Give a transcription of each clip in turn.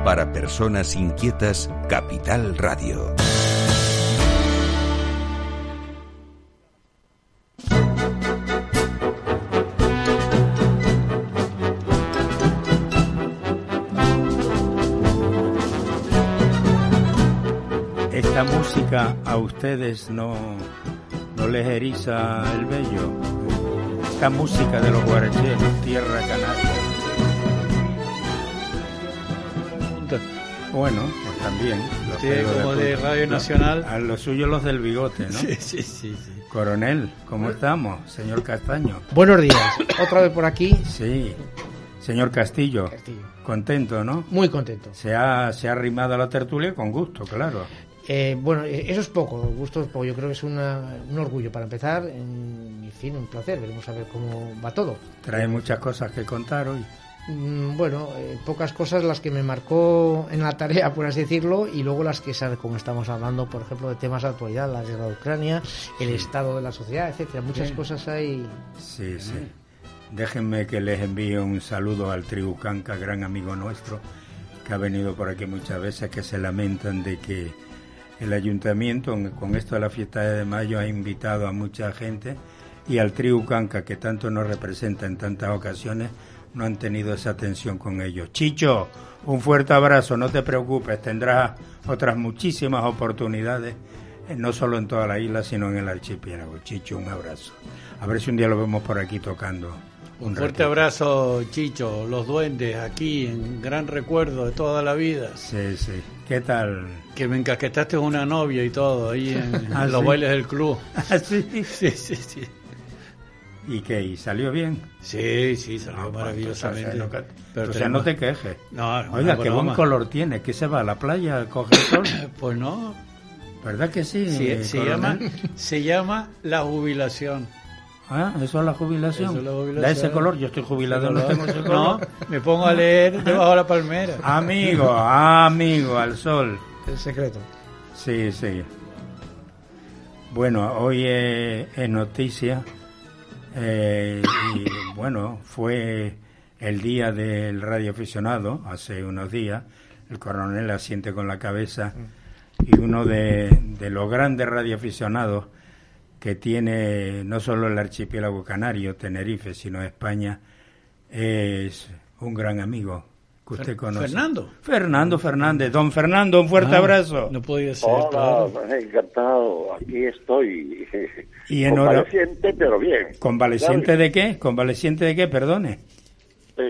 Para personas inquietas, Capital Radio. Esta música a ustedes no les eriza el vello. Esta música de los guaracheros, tierra canaria. Bueno, pues también. Sí, como de Radio Nacional. A lo suyo los del bigote, ¿no? Sí. Coronel, ¿cómo estamos? Señor Castaño. Buenos días. Otra vez por aquí. Sí. Señor Castillo. Contento, ¿no? Muy contento. Se ha arrimado a la tertulia con gusto, claro. Bueno, eso es poco, gusto es poco. Yo creo que es un orgullo para empezar. En fin, un placer. Veremos a ver cómo va todo. Trae muchas cosas que contar hoy. Bueno, pocas cosas las que me marcó en la tarea, por así decirlo, y luego las que, como estamos hablando, por ejemplo, de temas de actualidad, la guerra de Ucrania, el estado de la sociedad, etcétera. Muchas cosas hay. Sí. Déjenme que les envíe un saludo al Tribu Canca, gran amigo nuestro, que ha venido por aquí muchas veces, que se lamentan de que el ayuntamiento, con esto de la fiesta de mayo, ha invitado a mucha gente, y al Tribu Canca, que tanto nos representa en tantas ocasiones, no han tenido esa atención con ellos. Chicho, un fuerte abrazo, no te preocupes, tendrás otras muchísimas oportunidades, no solo en toda la isla, sino en el archipiélago. Chicho, un abrazo. A ver si un día lo vemos por aquí tocando. Un fuerte abrazo, Chicho, los duendes, aquí, en gran recuerdo de toda la vida. Sí. ¿Qué tal? Que me encasquetaste con una novia y todo, ahí en los bailes del club. ¿Sí? Sí. ¿Y qué? ¿Y salió bien? Sí, salió maravillosamente. Pero no te quejes. No, oiga, qué buen color tiene. ¿Qué se va a la playa a coger sol? Pues no. ¿Verdad que sí? Se llama la jubilación. Ah, ¿eso es la jubilación? ¿Da ese color? Yo estoy jubilado, no tengo ese color. No, me pongo a leer debajo de la palmera. Amigo, al sol. El secreto. Sí. Bueno, hoy es noticia. Y bueno, fue el día del radioaficionado, hace unos días. El coronel asiente con la cabeza. Y uno de los grandes radioaficionados que tiene no solo el archipiélago canario, Tenerife, sino España, es un gran amigo que usted conoce. Fernando Fernández. Don Fernando, un fuerte abrazo. No podía ser. Hola, encantado, aquí estoy. Y convaleciente, pero bien. ¿Convaleciente ¿sabes? de qué? ¿Convaleciente de qué? Perdone.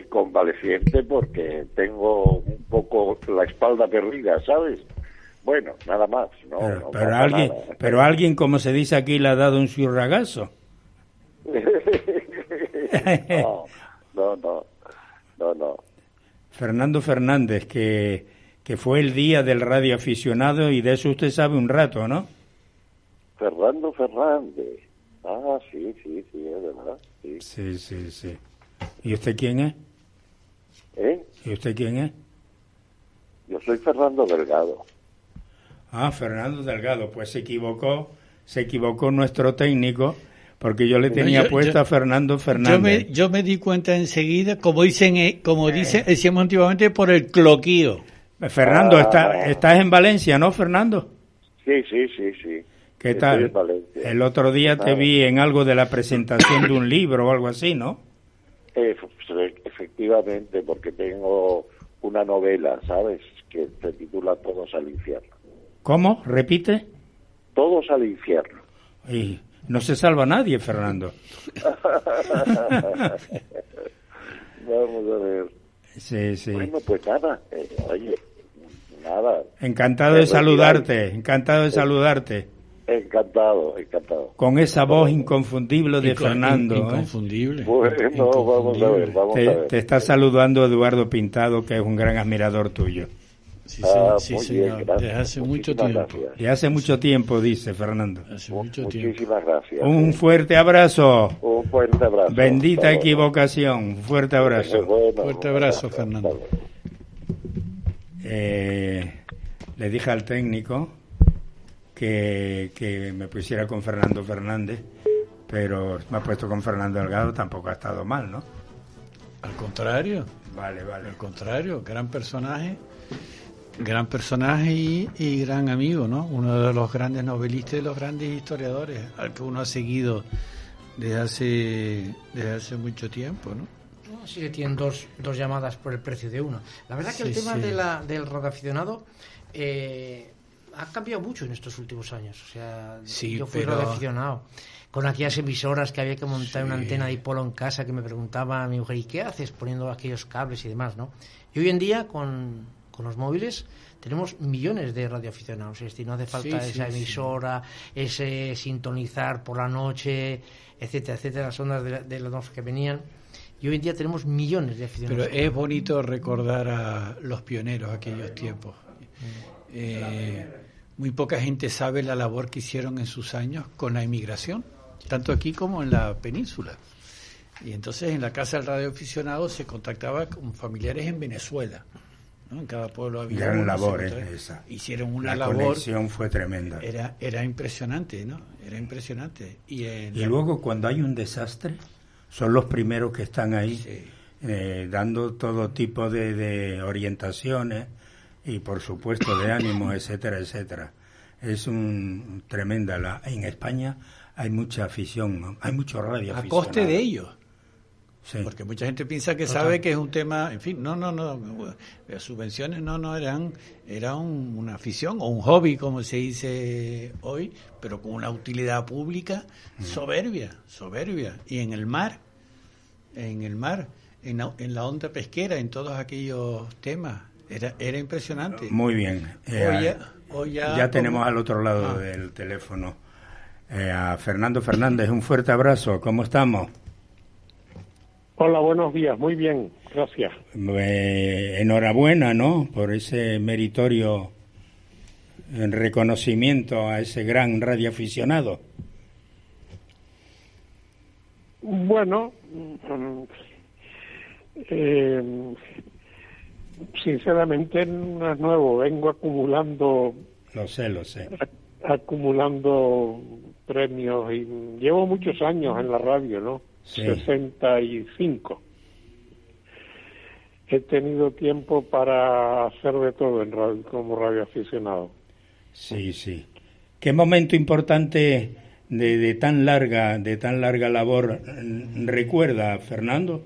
Convaleciente porque tengo un poco la espalda perdida, ¿sabes? Bueno, nada más. Pero alguien, como se dice aquí, le ha dado un churragazo. No. Fernando Fernández, que fue el día del radioaficionado, y de eso usted sabe un rato, ¿no? Fernando Fernández. Ah, sí, es verdad. Sí. ¿Y usted quién es? ¿Y usted quién es? Yo soy Fernando Delgado. Ah, Fernando Delgado, pues se equivocó nuestro técnico, porque yo le tenía puesta a Fernando Fernández. Yo me di cuenta enseguida, decíamos antiguamente, por el cloquío. Fernando, ¿estás en Valencia, no, Fernando? Sí. ¿Qué tal? El otro día te vi en algo de la presentación de un libro o algo así, ¿no? Efectivamente, porque tengo una novela, ¿sabes?, que se titula Todos al infierno. ¿Cómo? ¿Repite? Todos al infierno. Y no se salva nadie, Fernando. Vamos a ver. Sí. Bueno, pues nada. Nada. Encantado de saludarte. Encantado. Con esa voz inconfundible de Fernando. Inconfundible. Bueno, vamos a ver. Te está saludando Eduardo Pintado, que es un gran admirador tuyo. Sí, señor. Desde hace mucho tiempo. Gracias. Y hace mucho tiempo, dice Fernando. Muchísimas gracias. Un fuerte abrazo. Un fuerte abrazo. Bendita equivocación. Un fuerte abrazo. Fuerte abrazo, Fernando. Le dije al técnico que me pusiera con Fernando Fernández, pero me ha puesto con Fernando Delgado, tampoco ha estado mal, ¿no? Al contrario. Vale. Al contrario, gran personaje y gran amigo, ¿no? Uno de los grandes novelistas y de los grandes historiadores, al que uno ha seguido desde hace mucho tiempo, ¿no? No, sí que tienen dos llamadas por el precio de una. La verdad que el tema del radioaficionado ha cambiado mucho en estos últimos años. O sea, yo fui radioaficionado con aquellas emisoras que había que montar una antena dipolo en casa, que me preguntaba a mi mujer, ¿y qué haces poniendo aquellos cables y demás, no? Y hoy en día con los móviles tenemos millones de radioaficionados, es decir, no hace falta esa emisora, ese sintonizar por la noche, etcétera, las ondas de los que venían. Y hoy en día tenemos millones de aficionados. Pero es bonito recordar a los pioneros aquellos tiempos. Muy poca gente sabe la labor que hicieron en sus años con la inmigración, tanto aquí como en la península. Y entonces en la Casa del Radioaficionado se contactaba con familiares en Venezuela, ¿no? En cada pueblo había gran labor, esa. Hicieron una labor. La conexión fue tremenda. Era impresionante, ¿no? Era impresionante. Y luego cuando hay un desastre, son los primeros que están ahí, dando todo tipo de orientaciones y por supuesto de ánimo, etcétera. Es tremenda. En España hay mucha afición, hay mucho radio a coste de ellos. Sí. Porque mucha gente piensa que sabe que es un tema, en fin, no, las subvenciones era una afición o un hobby, como se dice hoy, pero con una utilidad pública soberbia, y en el mar, en la onda pesquera, en todos aquellos temas, era impresionante. Muy bien. Ya tenemos al otro lado del teléfono a Fernando Fernández. Un fuerte abrazo, ¿cómo estamos? Hola, buenos días, muy bien, gracias. Enhorabuena, ¿no?, por ese meritorio reconocimiento a ese gran radioaficionado. Bueno, sinceramente no es nuevo, vengo acumulando... Lo sé. Acumulando premios y llevo muchos años en la radio, ¿no? Sí. 65. He tenido tiempo para hacer de todo en radio, como radioaficionado. Sí. ¿Qué momento importante de tan larga labor recuerda, Fernando?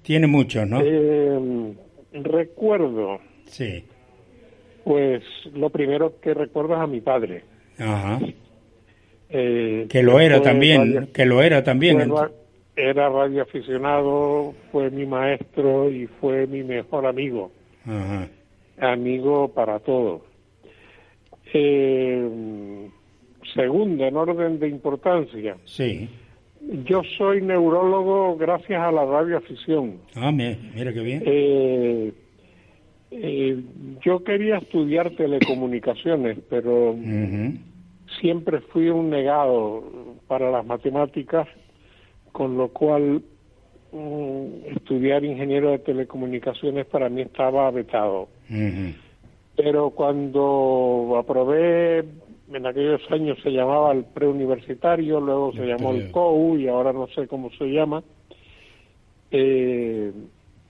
Tiene muchos, ¿no? Recuerdo. Sí. Pues lo primero que recuerdo es a mi padre. Ajá. Que lo era también. Era radioaficionado, fue mi maestro y fue mi mejor amigo. Ajá. Amigo para todo. Segundo, en orden de importancia. Sí. Yo soy neurólogo gracias a la radioafición. Mira qué bien. Yo quería estudiar telecomunicaciones, pero siempre fui un negado para las matemáticas, con lo cual estudiar ingeniero de telecomunicaciones para mí estaba vetado. Pero cuando aprobé, en aquellos años se llamaba el preuniversitario, luego se llamó el COU y ahora no sé cómo se llama,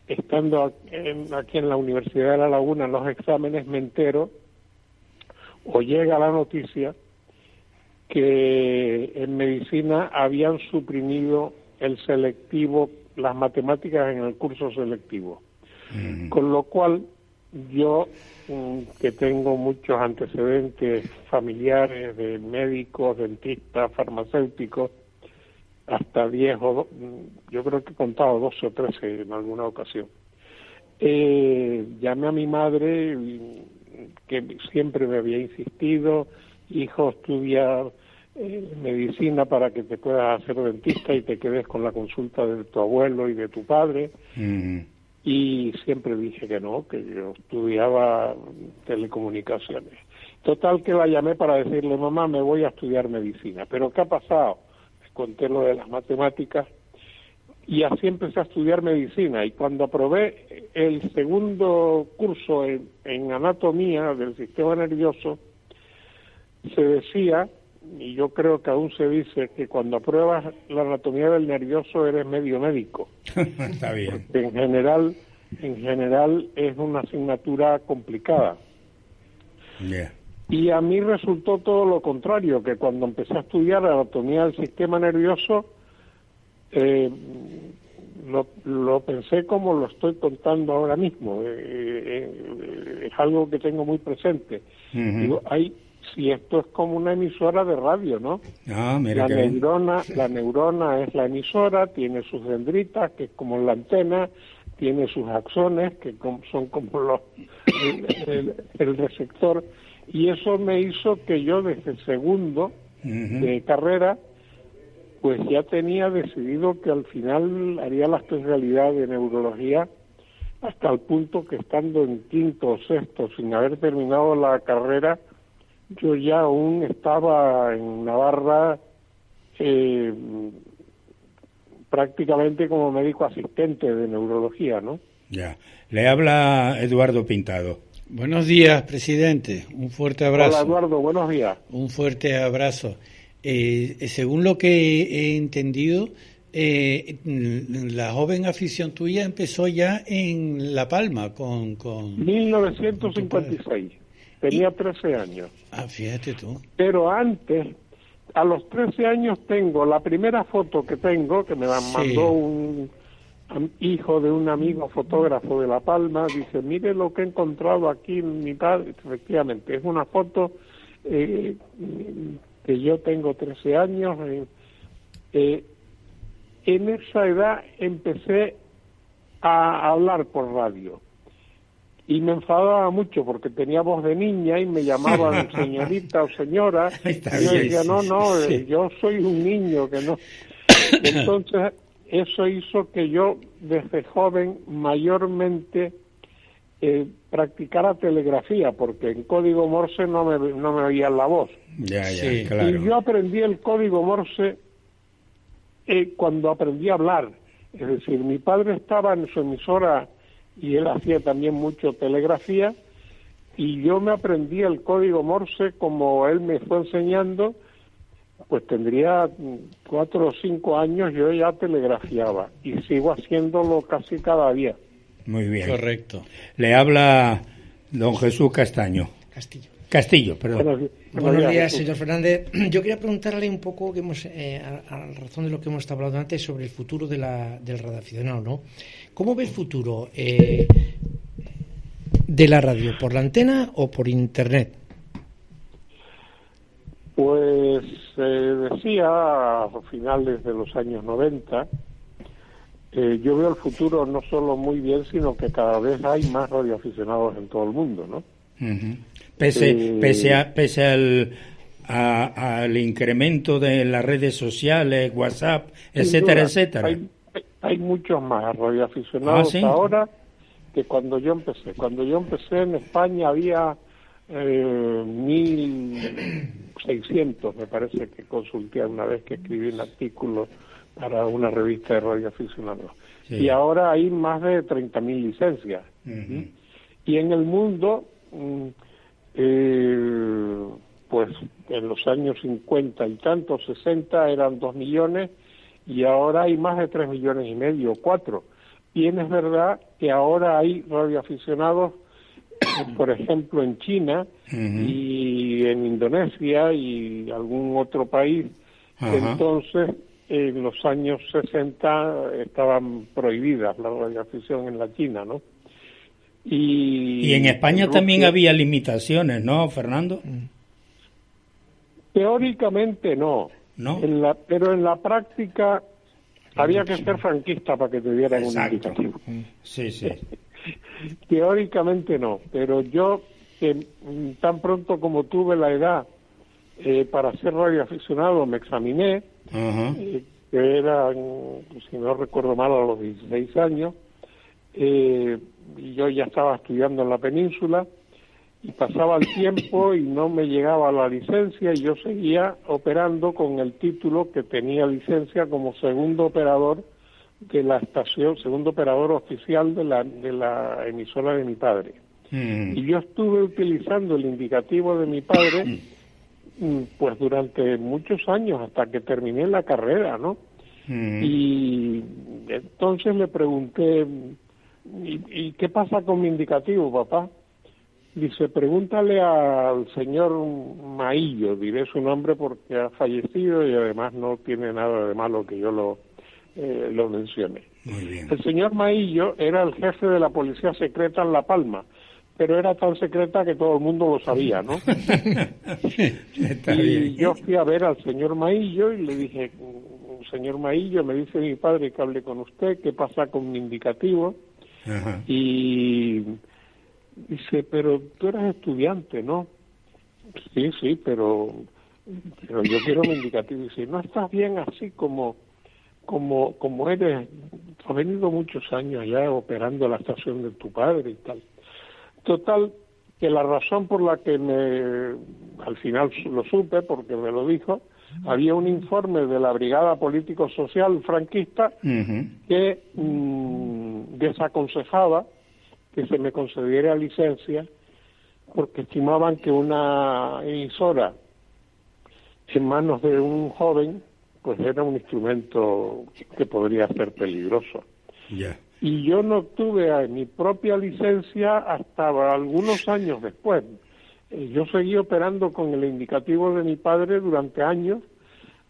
estando aquí en la Universidad de La Laguna en los exámenes me entero o llega la noticia que en medicina habían suprimido el selectivo, las matemáticas en el curso selectivo. Con lo cual yo, que tengo muchos antecedentes familiares de médicos, dentistas, farmacéuticos, hasta 10 yo creo que he contado 12 o 13 en alguna ocasión. Llamé a mi madre, que siempre me había insistido, hijo, estudia medicina para que te puedas hacer dentista y te quedes con la consulta de tu abuelo y de tu padre. Y siempre dije que no, que yo estudiaba telecomunicaciones. Total que la llamé para decirle, mamá, me voy a estudiar medicina. ¿Pero qué ha pasado? Les conté lo de las matemáticas y así empecé a estudiar medicina. Y cuando aprobé el segundo curso en anatomía del sistema nervioso, se decía y yo creo que aún se dice que cuando apruebas la anatomía del nervioso eres medio médico. Está bien. Porque en general es una asignatura complicada. Yeah. Y a mí resultó todo lo contrario, que cuando empecé a estudiar anatomía del sistema nervioso, lo pensé como lo estoy contando ahora mismo. Es algo que tengo muy presente. Digo, si esto es como una emisora de radio, ¿no? Ah, mira la neurona es la emisora, tiene sus dendritas, que es como la antena, tiene sus axones, que son como el receptor, y eso me hizo que yo desde segundo de carrera pues ya tenía decidido que al final haría la especialidad de neurología, hasta el punto que estando en quinto o sexto sin haber terminado la carrera, yo ya aún estaba en Navarra prácticamente como médico asistente de neurología, ¿no? Ya. Le habla Eduardo Pintado. Buenos días, presidente. Un fuerte abrazo. Hola, Eduardo. Buenos días. Un fuerte abrazo. Según lo que he entendido, la joven afición tuya empezó ya en La Palma con 1956. Tenía 13 años. Ah, fíjate tú. Pero antes, a los 13 años tengo la primera foto que tengo, que me la mandó un hijo de un amigo fotógrafo de La Palma, dice, mire lo que he encontrado aquí en mi padre. Efectivamente, es una foto que yo tengo 13 años. En esa edad empecé a hablar por radio. Y me enfadaba mucho porque tenía voz de niña y me llamaban señorita o señora. Y yo decía, yo soy un niño que no. Entonces, eso hizo que yo desde joven mayormente practicara telegrafía, porque en código Morse no me oían la voz. Claro. Y yo aprendí el código Morse cuando aprendí a hablar. Es decir, mi padre estaba en su emisora y él hacía también mucho telegrafía, y yo me aprendí el código Morse como él me fue enseñando. Pues tendría 4 o 5 años, yo ya telegrafiaba y sigo haciéndolo casi cada día. Muy bien. Correcto. Le habla don Jesús Castillo, perdón. Buenos días, señor Fernández. Yo quería preguntarle un poco, que a razón de lo que hemos estado hablando antes, sobre el futuro del radioaficionado, ¿no? ¿Cómo ve el futuro de la radio? ¿Por la antena o por internet? Pues decía a finales de los años 90, yo veo el futuro no solo muy bien, sino que cada vez hay más radioaficionados en todo el mundo, ¿no? Pese al incremento de las redes sociales, WhatsApp, etcétera, etcétera. Hay muchos más radioaficionados ahora que cuando yo empecé. Cuando yo empecé en España había 1.600, me parece que consulté una vez que escribí un artículo para una revista de radioaficionados. Sí. Y ahora hay más de 30.000 licencias. Y en el mundo, pues en los años 50 y tantos, 60, eran 2 millones, y ahora hay más de 3 millones y medio, 4. Y es verdad que ahora hay radioaficionados, por ejemplo, en China y en Indonesia y algún otro país. Entonces, en los años 60 estaban prohibidas la radioafición en la China, ¿no? Y en España también había limitaciones, ¿no, Fernando? Teóricamente no. Pero en la práctica había que ser franquista para que te dieran un indicativo. Sí. Teóricamente no, pero yo tan pronto como tuve la edad para ser radioaficionado me examiné, que era, si no recuerdo mal, a los 16 años, y yo ya estaba estudiando en la península, y pasaba el tiempo y no me llegaba la licencia, y yo seguía operando con el título que tenía licencia como segundo operador de la estación, segundo operador oficial de la emisora de mi padre. Y yo estuve utilizando el indicativo de mi padre pues durante muchos años, hasta que terminé la carrera, ¿no? Y entonces le pregunté, ¿y qué pasa con mi indicativo, papá? Dice, pregúntale al señor Maillo, diré su nombre porque ha fallecido y además no tiene nada de malo que yo lo mencione. Muy bien. El señor Maillo era el jefe de la policía secreta en La Palma, pero era tan secreta que todo el mundo lo sabía, ¿no? Está y bien. yo fui a ver al señor Maillo y le dije, señor Maillo, me dice mi padre que hable con usted, ¿qué pasa con mi indicativo? Ajá. Y dice, pero tú eres estudiante, ¿no? Sí, pero yo quiero mi indicativo. Dice, no estás bien así como eres. Has venido muchos años ya operando la estación de tu padre y tal. Total, que la razón por la que al final lo supe, porque me lo dijo, había un informe de la Brigada Político-Social franquista que desaconsejaba que se me concediera licencia porque estimaban que una emisora en manos de un joven pues era un instrumento que podría ser peligroso. Ya. Y yo no obtuve mi propia licencia hasta algunos años después. Yo seguí operando con el indicativo de mi padre durante años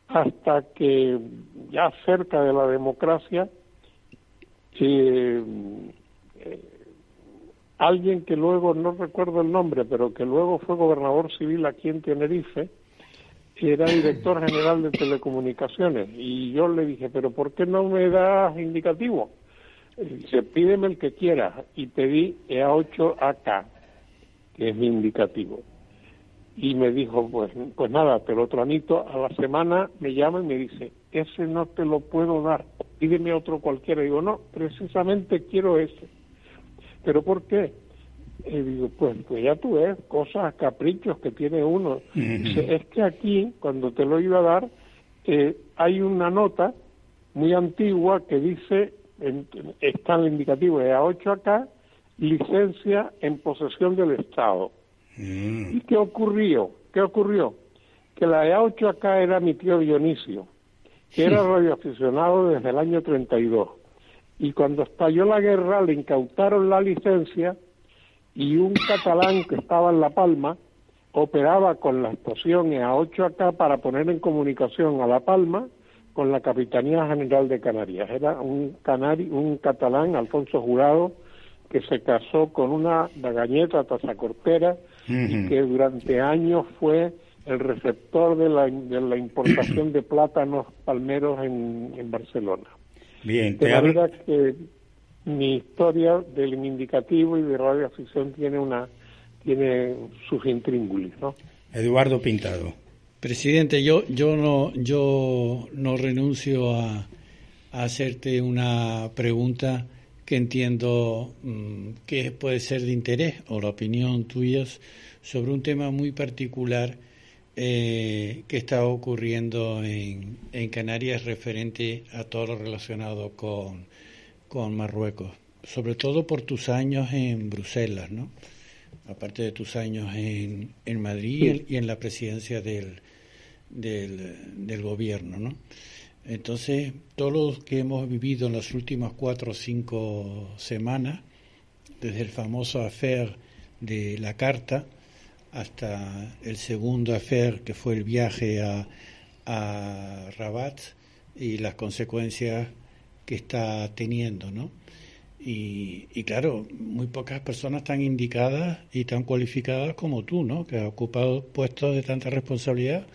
hasta que ya cerca de la democracia alguien que luego, no recuerdo el nombre, pero que luego fue gobernador civil aquí en Tenerife, era director general de telecomunicaciones, y yo le dije, pero ¿por qué no me das indicativo? Dice, pídeme el que quieras, y pedí EA8AK, que es mi indicativo. Y me dijo, pues nada, te lo tramito. A la semana me llama y me dice, ese no te lo puedo dar, pídeme otro cualquiera. Digo, no, precisamente quiero ese. ¿Pero por qué? Digo, pues ya tú ves, cosas, caprichos que tiene uno. Dice, es que aquí, cuando te lo iba a dar, hay una nota muy antigua que dice, está en el indicativo de A8AK, licencia en posesión del Estado. ¿Y qué ocurrió? Que la A8AK era mi tío Dionisio, que era radioaficionado desde el año 32. Y cuando estalló la guerra le incautaron la licencia y un catalán que estaba en La Palma operaba con la estación A8AK para poner en comunicación a La Palma con la Capitanía General de Canarias. Era un catalán, Alfonso Jurado, que se casó con una dagañeta tazacortera y que durante años fue el receptor de la importación de plátanos palmeros en Barcelona. Bien, De manera que mi historia del indicativo y de radioafición tiene sus intríngulis, ¿no? Eduardo Pintado. Presidente, yo no renuncio a hacerte una pregunta que entiendo que puede ser de interés o la opinión tuya sobre un tema muy particular que está ocurriendo en Canarias referente a todo lo relacionado con Marruecos, sobre todo por tus años en Bruselas, ¿no? Aparte de tus años en Madrid y en la presidencia del gobierno, ¿no? Entonces, todo lo que hemos vivido en las últimas 4 o 5 semanas, desde el famoso affair de la carta hasta el segundo affair que fue el viaje a Rabat y las consecuencias que está teniendo, ¿no? Y claro, muy pocas personas tan indicadas y tan cualificadas como tú, ¿no? Que has ocupado puestos de tanta responsabilidad,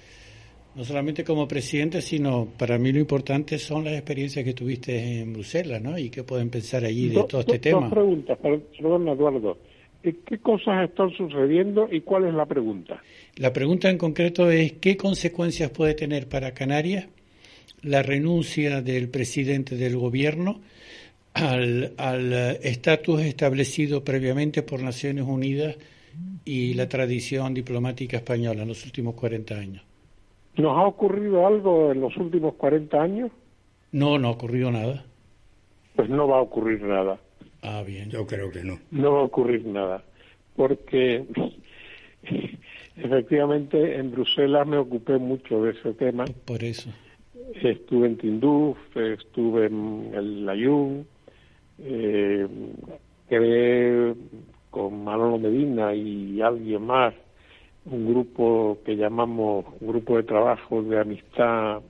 no solamente como presidente, sino para mí lo importante son las experiencias que tuviste en Bruselas, ¿no? Y qué pueden pensar allí de todo este tema. Dos preguntas, perdón, Eduardo. ¿Qué cosas están sucediendo y cuál es la pregunta? La pregunta en concreto es ¿qué consecuencias puede tener para Canarias la renuncia del presidente del gobierno al estatus establecido previamente por Naciones Unidas y la tradición diplomática española en los últimos 40 años? ¿Nos ha ocurrido algo en los últimos 40 años? No ha ocurrido nada. Pues no va a ocurrir nada. Ah, bien. Yo creo que no. No va a ocurrir nada, porque efectivamente en Bruselas me ocupé mucho de ese tema. Por eso. Estuve en Tinduf, estuve en el Layún, creé con Manolo Medina y alguien más un grupo que llamamos Grupo de Trabajo de Amistad,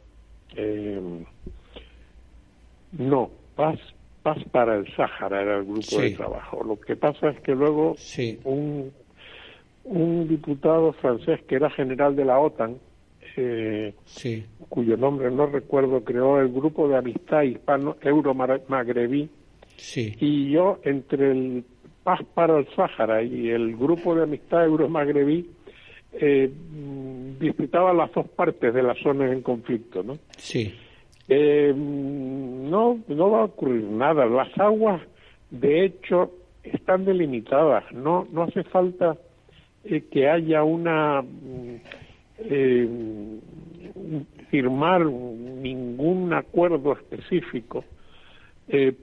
Paz para el Sáhara era el grupo de trabajo. Lo que pasa es que luego un diputado francés que era general de la OTAN, cuyo nombre no recuerdo, creó el Grupo de Amistad Hispano Euro-Magrebí, y yo entre el Paz para el Sáhara y el Grupo de Amistad Euro-Magrebí visitaba las dos partes de las zonas en conflicto, ¿no? No va a ocurrir nada. Las aguas, de hecho, están delimitadas. No hace falta que haya firmar ningún acuerdo específico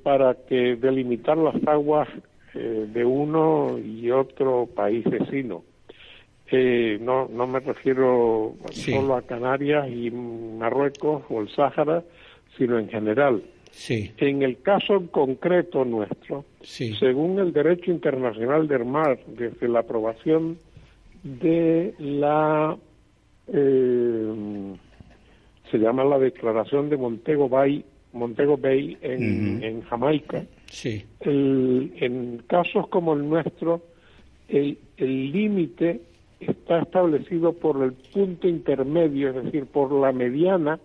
para que delimitar las aguas de uno y otro país vecino. No me refiero solo a Canarias y Marruecos o el Sáhara, sino en general. En el caso concreto nuestro, según el derecho internacional del mar, desde la aprobación de se llama la Declaración de Montego Bay en Jamaica, en casos como el nuestro, el límite está establecido por el punto intermedio, es decir, por la mediana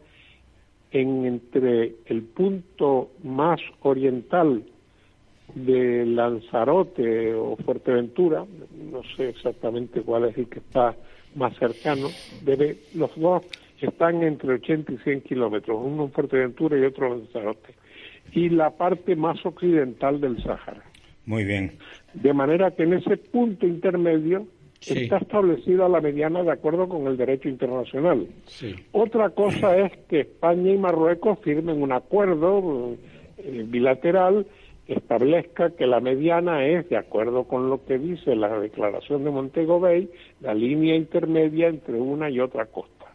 entre el punto más oriental de Lanzarote o Fuerteventura, no sé exactamente cuál es el que está más cercano, los dos están entre 80 y 100 kilómetros, uno en Fuerteventura y otro en Lanzarote, y la parte más occidental del Sáhara. Muy bien. De manera que en ese punto intermedio está establecida la mediana de acuerdo con el derecho internacional. Otra cosa es que España y Marruecos firmen un acuerdo bilateral que establezca que la mediana es, de acuerdo con lo que dice la Declaración de Montego Bay, la línea intermedia entre una y otra costa.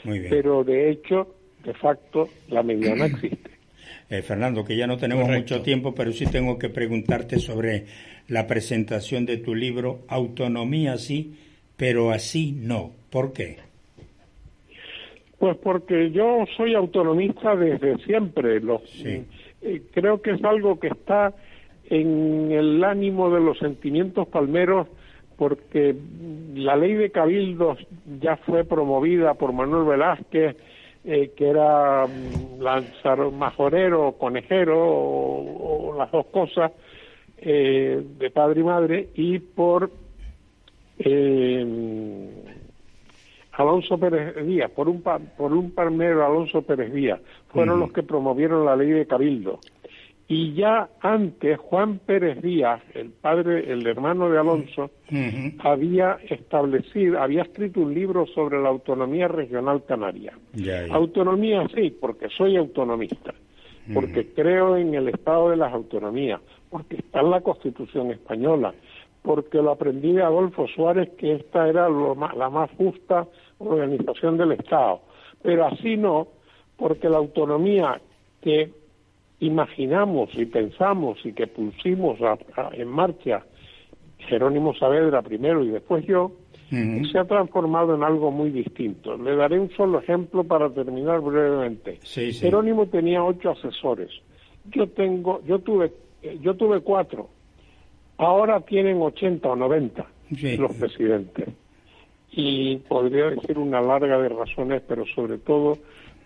Muy bien. Pero de hecho, de facto, la mediana existe. Fernando, que ya no tenemos mucho tiempo, pero sí tengo que preguntarte sobre la presentación de tu libro Autonomía sí, pero así no. ¿Por qué? Pues porque yo soy autonomista desde siempre. Creo que es algo que está en el ánimo de los sentimientos palmeros, porque la ley de cabildos ya fue promovida por Manuel Velázquez, que era majorero, conejero, o las dos cosas, de padre y madre, y por Alonso Pérez Díaz, por un palmero, Alonso Pérez Díaz, fueron los que promovieron la ley de cabildo. Y ya antes, Juan Pérez Díaz, el hermano de Alonso, había escrito un libro sobre la autonomía regional canaria. Autonomía sí, porque soy autonomista, porque creo en el estado de las autonomías, porque está en la Constitución española, porque lo aprendí de Adolfo Suárez, que esta era la más justa organización del Estado. Pero así no, porque la autonomía que imaginamos y pensamos y que pusimos en marcha Jerónimo Saavedra primero y después yo, se ha transformado en algo muy distinto. Le daré un solo ejemplo para terminar brevemente. Jerónimo tenía 8 asesores. Yo tuve 4. Ahora tienen 80 o 90 los presidentes. Y podría decir una larga de razones, pero sobre todo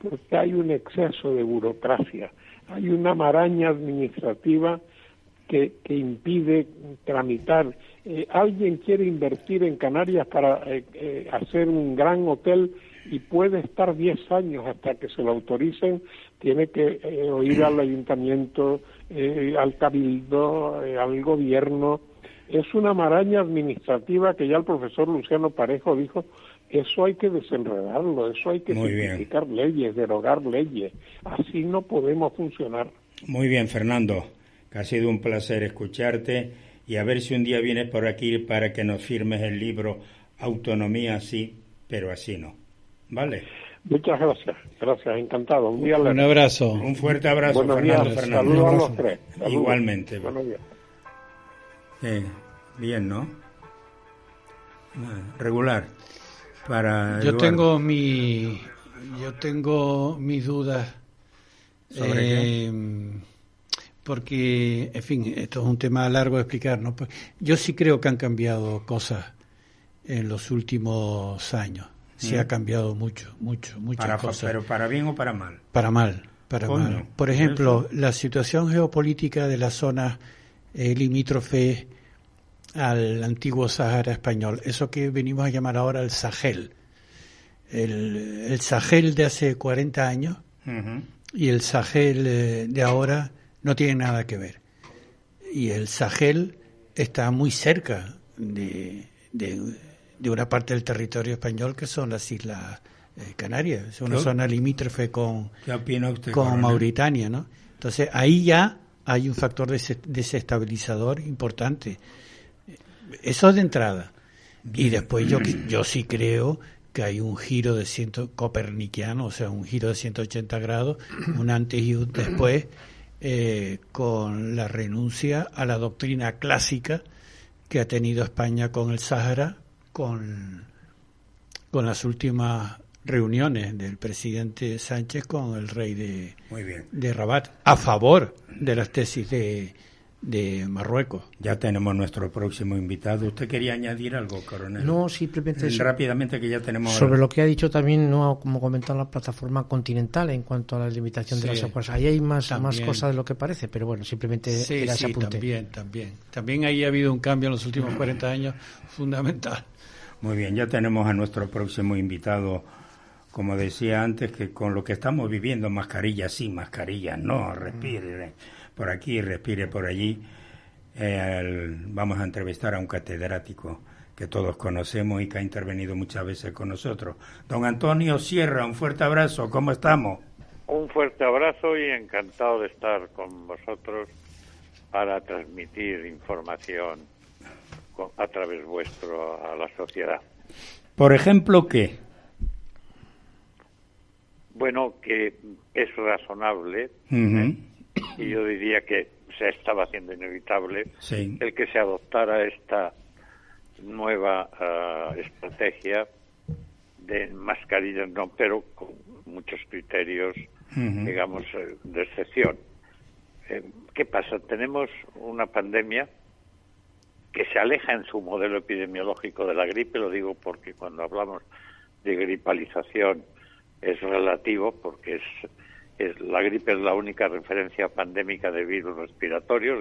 porque hay un exceso de burocracia. Hay una maraña administrativa que impide tramitar. Alguien quiere invertir en Canarias para hacer un gran hotel y puede estar 10 años hasta que se lo autoricen. Tiene que ir al ayuntamiento, al cabildo, al gobierno. Es una maraña administrativa que ya el profesor Luciano Parejo dijo, eso hay que desenredarlo, eso hay que simplificar leyes, derogar leyes. Así no podemos funcionar. Muy bien, Fernando, que ha sido un placer escucharte y a ver si un día vienes por aquí para que nos firmes el libro autonomía sí, pero así no. ¿Vale? Muchas gracias, encantado. Un abrazo. Un fuerte abrazo, Buenos Fernando días, Fernández. saludos a los tres. Saludos. Igualmente. Buenos días. Bien, ¿no? Regular. Para Yo Eduardo. tengo mis dudas. ¿Sobre qué? Porque, en fin, esto es un tema largo de explicar, ¿no? Pues yo sí creo que han cambiado cosas en los últimos años. Sí ha cambiado muchas cosas. ¿Pero para bien o para mal? Para mal. Coño, Por ejemplo, la situación geopolítica de las zonas limítrofes al antiguo Sahara español, eso que venimos a llamar ahora el Sahel. El Sahel de hace 40 años y el Sahel de ahora no tienen nada que ver. Y el Sahel está muy cerca de una parte del territorio español que son las Islas Canarias. Es una zona limítrofe con Mauritania, ¿no? Entonces ahí ya hay un factor desestabilizador importante. Eso de entrada. Y después yo sí creo que hay un giro copernicano, o sea, un giro de 180 grados, un antes y un después, con la renuncia a la doctrina clásica que ha tenido España con el Sáhara, con las últimas reuniones del presidente Sánchez con el rey de Rabat, a favor de las tesis de Marruecos. Ya tenemos nuestro próximo invitado. ¿Usted quería añadir algo, coronel? No, simplemente rápidamente, que ya tenemos... Sobre lo que ha dicho también, no, como comentado, la plataforma continental en cuanto a la limitación de las aguas. Ahí hay más cosas de lo que parece, pero bueno, simplemente era ese apunte. También ahí ha habido un cambio en los últimos 40 años fundamental. Muy bien, ya tenemos a nuestro próximo invitado. Como decía antes, que con lo que estamos viviendo, mascarillas sí, mascarillas no, respire por aquí, respire por allí. Vamos a entrevistar a un catedrático que todos conocemos y que ha intervenido muchas veces con nosotros. Don Antonio Sierra, un fuerte abrazo, ¿cómo estamos? Un fuerte abrazo y encantado de estar con vosotros para transmitir información a través vuestro a la sociedad. Por ejemplo, ¿qué? Bueno, que es razonable, y yo diría que se estaba haciendo inevitable el que se adoptara esta nueva estrategia de mascarillas, no, pero con muchos criterios, digamos, de excepción. ¿Qué pasa? Tenemos una pandemia que se aleja en su modelo epidemiológico de la gripe, lo digo porque cuando hablamos de gripalización es relativo, porque la gripe es la única referencia pandémica de virus respiratorios,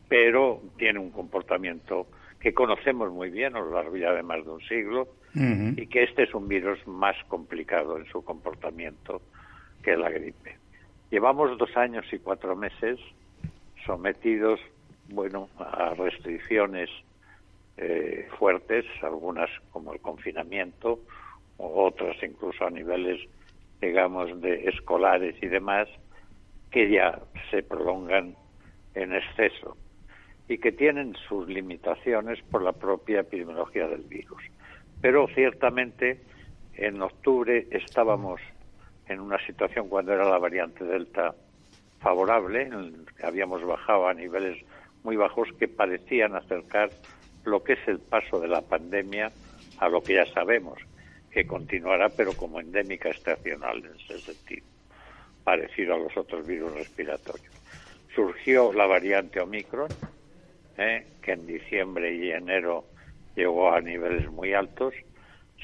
pero tiene un comportamiento que conocemos muy bien a lo largo ya de más de un siglo, y que este es un virus más complicado en su comportamiento que la gripe. Llevamos 2 años y 4 meses sometidos, a restricciones fuertes, algunas como el confinamiento, otras incluso a niveles, digamos, de escolares y demás, que ya se prolongan en exceso y que tienen sus limitaciones por la propia epidemiología del virus. Pero ciertamente en octubre estábamos en una situación, cuando era la variante Delta, favorable, habíamos bajado a niveles muy bajos que parecían acercar lo que es el paso de la pandemia a lo que ya sabemos, que continuará, pero como endémica estacional en ese sentido, parecido a los otros virus respiratorios. Surgió la variante Omicron, que en diciembre y enero llegó a niveles muy altos.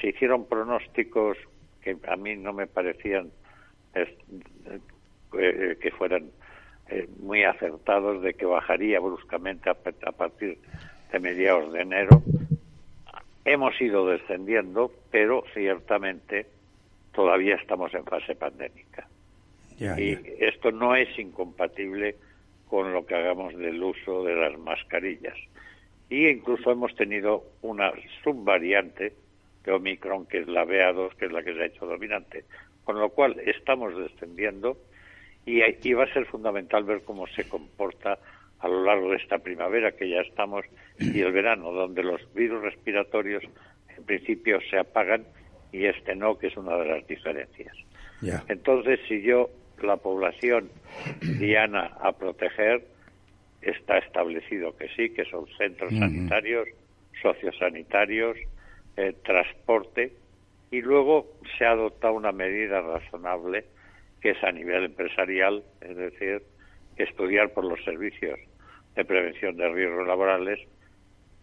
Se hicieron pronósticos que a mí no me parecían que fueran muy acertados, de que bajaría bruscamente a partir de mediados de enero. Hemos ido descendiendo, pero ciertamente todavía estamos en fase pandémica. Y esto no es incompatible con lo que hagamos del uso de las mascarillas. Y incluso hemos tenido una subvariante de Omicron, que es la BA2, que es la que se ha hecho dominante. Con lo cual estamos descendiendo y va a ser fundamental ver cómo se comporta a lo largo de esta primavera que ya estamos y el verano, donde los virus respiratorios en principio se apagan y este no, que es una de las diferencias. Yeah. Entonces, si la población diana a proteger, está establecido que sí, que son centros sanitarios, sociosanitarios, transporte, y luego se ha adoptado una medida razonable que es a nivel empresarial, es decir, estudiar por los servicios de prevención de riesgos laborales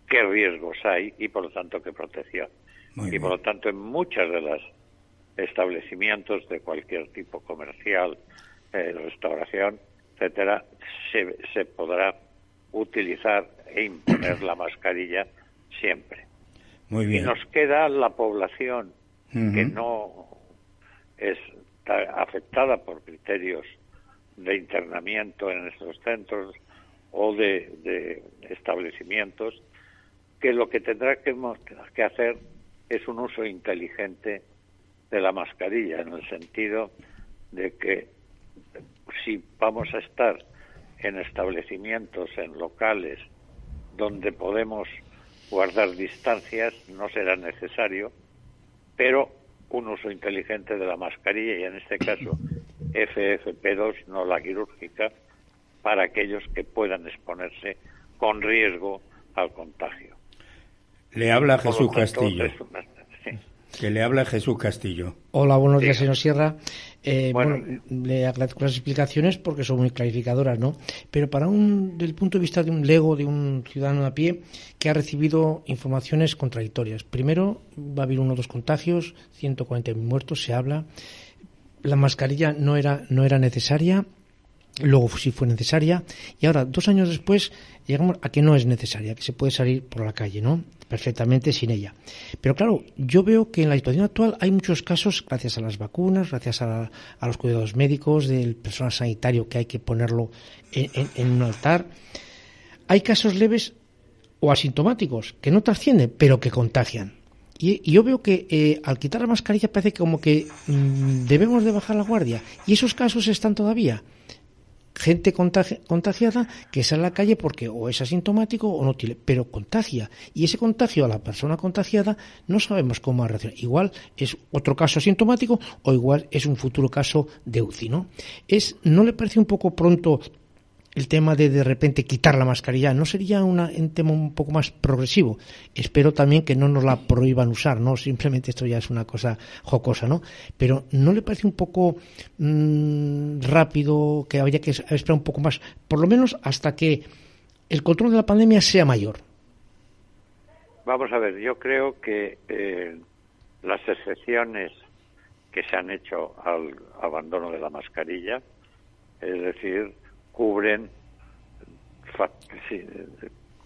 qué riesgos hay y por lo tanto qué protección. Y por lo tanto en muchas de los establecimientos de cualquier tipo comercial, restauración, etcétera, se podrá utilizar e imponer la mascarilla siempre. Muy bien. Y nos queda la población que no está afectada por criterios de internamiento en estos centros o de establecimientos, que lo que tendrá que hacer es un uso inteligente de la mascarilla, en el sentido de que si vamos a estar en establecimientos, en locales donde podemos guardar distancias, no será necesario, pero un uso inteligente de la mascarilla, y en este caso FFP2, no la quirúrgica, para aquellos que puedan exponerse con riesgo al contagio. Le habla Jesús Castillo. Que le habla Jesús Castillo. Hola, buenos días, señor Sierra. Bueno, le agradezco las explicaciones porque son muy clarificadoras, ¿no? Pero del punto de vista de un lego, de un ciudadano a pie que ha recibido informaciones contradictorias. Primero, va a haber 1 o 2 contagios, 140.000 muertos, se habla. La mascarilla no era necesaria, luego sí fue necesaria, y ahora, 2 años después, llegamos a que no es necesaria, que se puede salir por la calle, ¿no? Perfectamente sin ella. Pero claro, yo veo que en la situación actual hay muchos casos, gracias a las vacunas, gracias a los cuidados médicos, del personal sanitario que hay que ponerlo en un altar. Hay casos leves o asintomáticos que no trascienden, pero que contagian. Y yo veo que al quitar la mascarilla parece como que debemos de bajar la guardia. Y esos casos están todavía. Gente contagiada que sale a la calle porque o es asintomático o no tiene, pero contagia. Y ese contagio a la persona contagiada no sabemos cómo va a reaccionar. Igual es otro caso asintomático o igual es un futuro caso de UCI, ¿no? ¿No le parece un poco pronto el tema de repente quitar la mascarilla? ¿No sería un tema un poco más progresivo? Espero también que no nos la prohíban usar, ¿no? Simplemente esto ya es una cosa jocosa, ¿no? Pero ¿no le parece un poco rápido, que habría que esperar un poco más, por lo menos hasta que el control de la pandemia sea mayor? Vamos a ver, yo creo que las excepciones que se han hecho al abandono de la mascarilla, es decir, cubren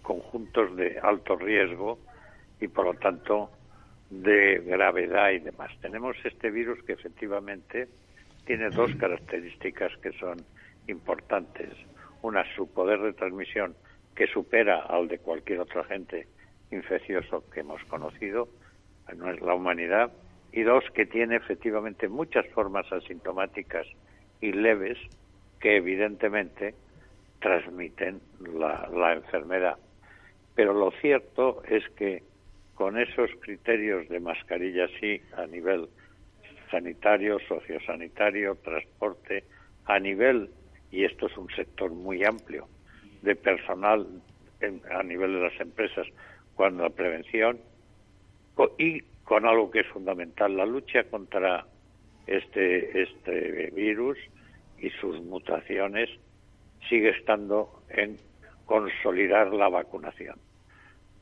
conjuntos de alto riesgo y por lo tanto de gravedad y demás. Tenemos este virus que efectivamente tiene 2 características que son importantes. Una, su poder de transmisión, que supera al de cualquier otro agente infeccioso que hemos conocido en la humanidad, y 2, que tiene efectivamente muchas formas asintomáticas y leves que evidentemente transmiten la enfermedad. Pero lo cierto es que con esos criterios de mascarilla sí, a nivel sanitario, sociosanitario, transporte, a nivel, y esto es un sector muy amplio, de personal a nivel de las empresas, cuando la prevención, y con algo que es fundamental, la lucha contra este virus y sus mutaciones, sigue estando en consolidar la vacunación.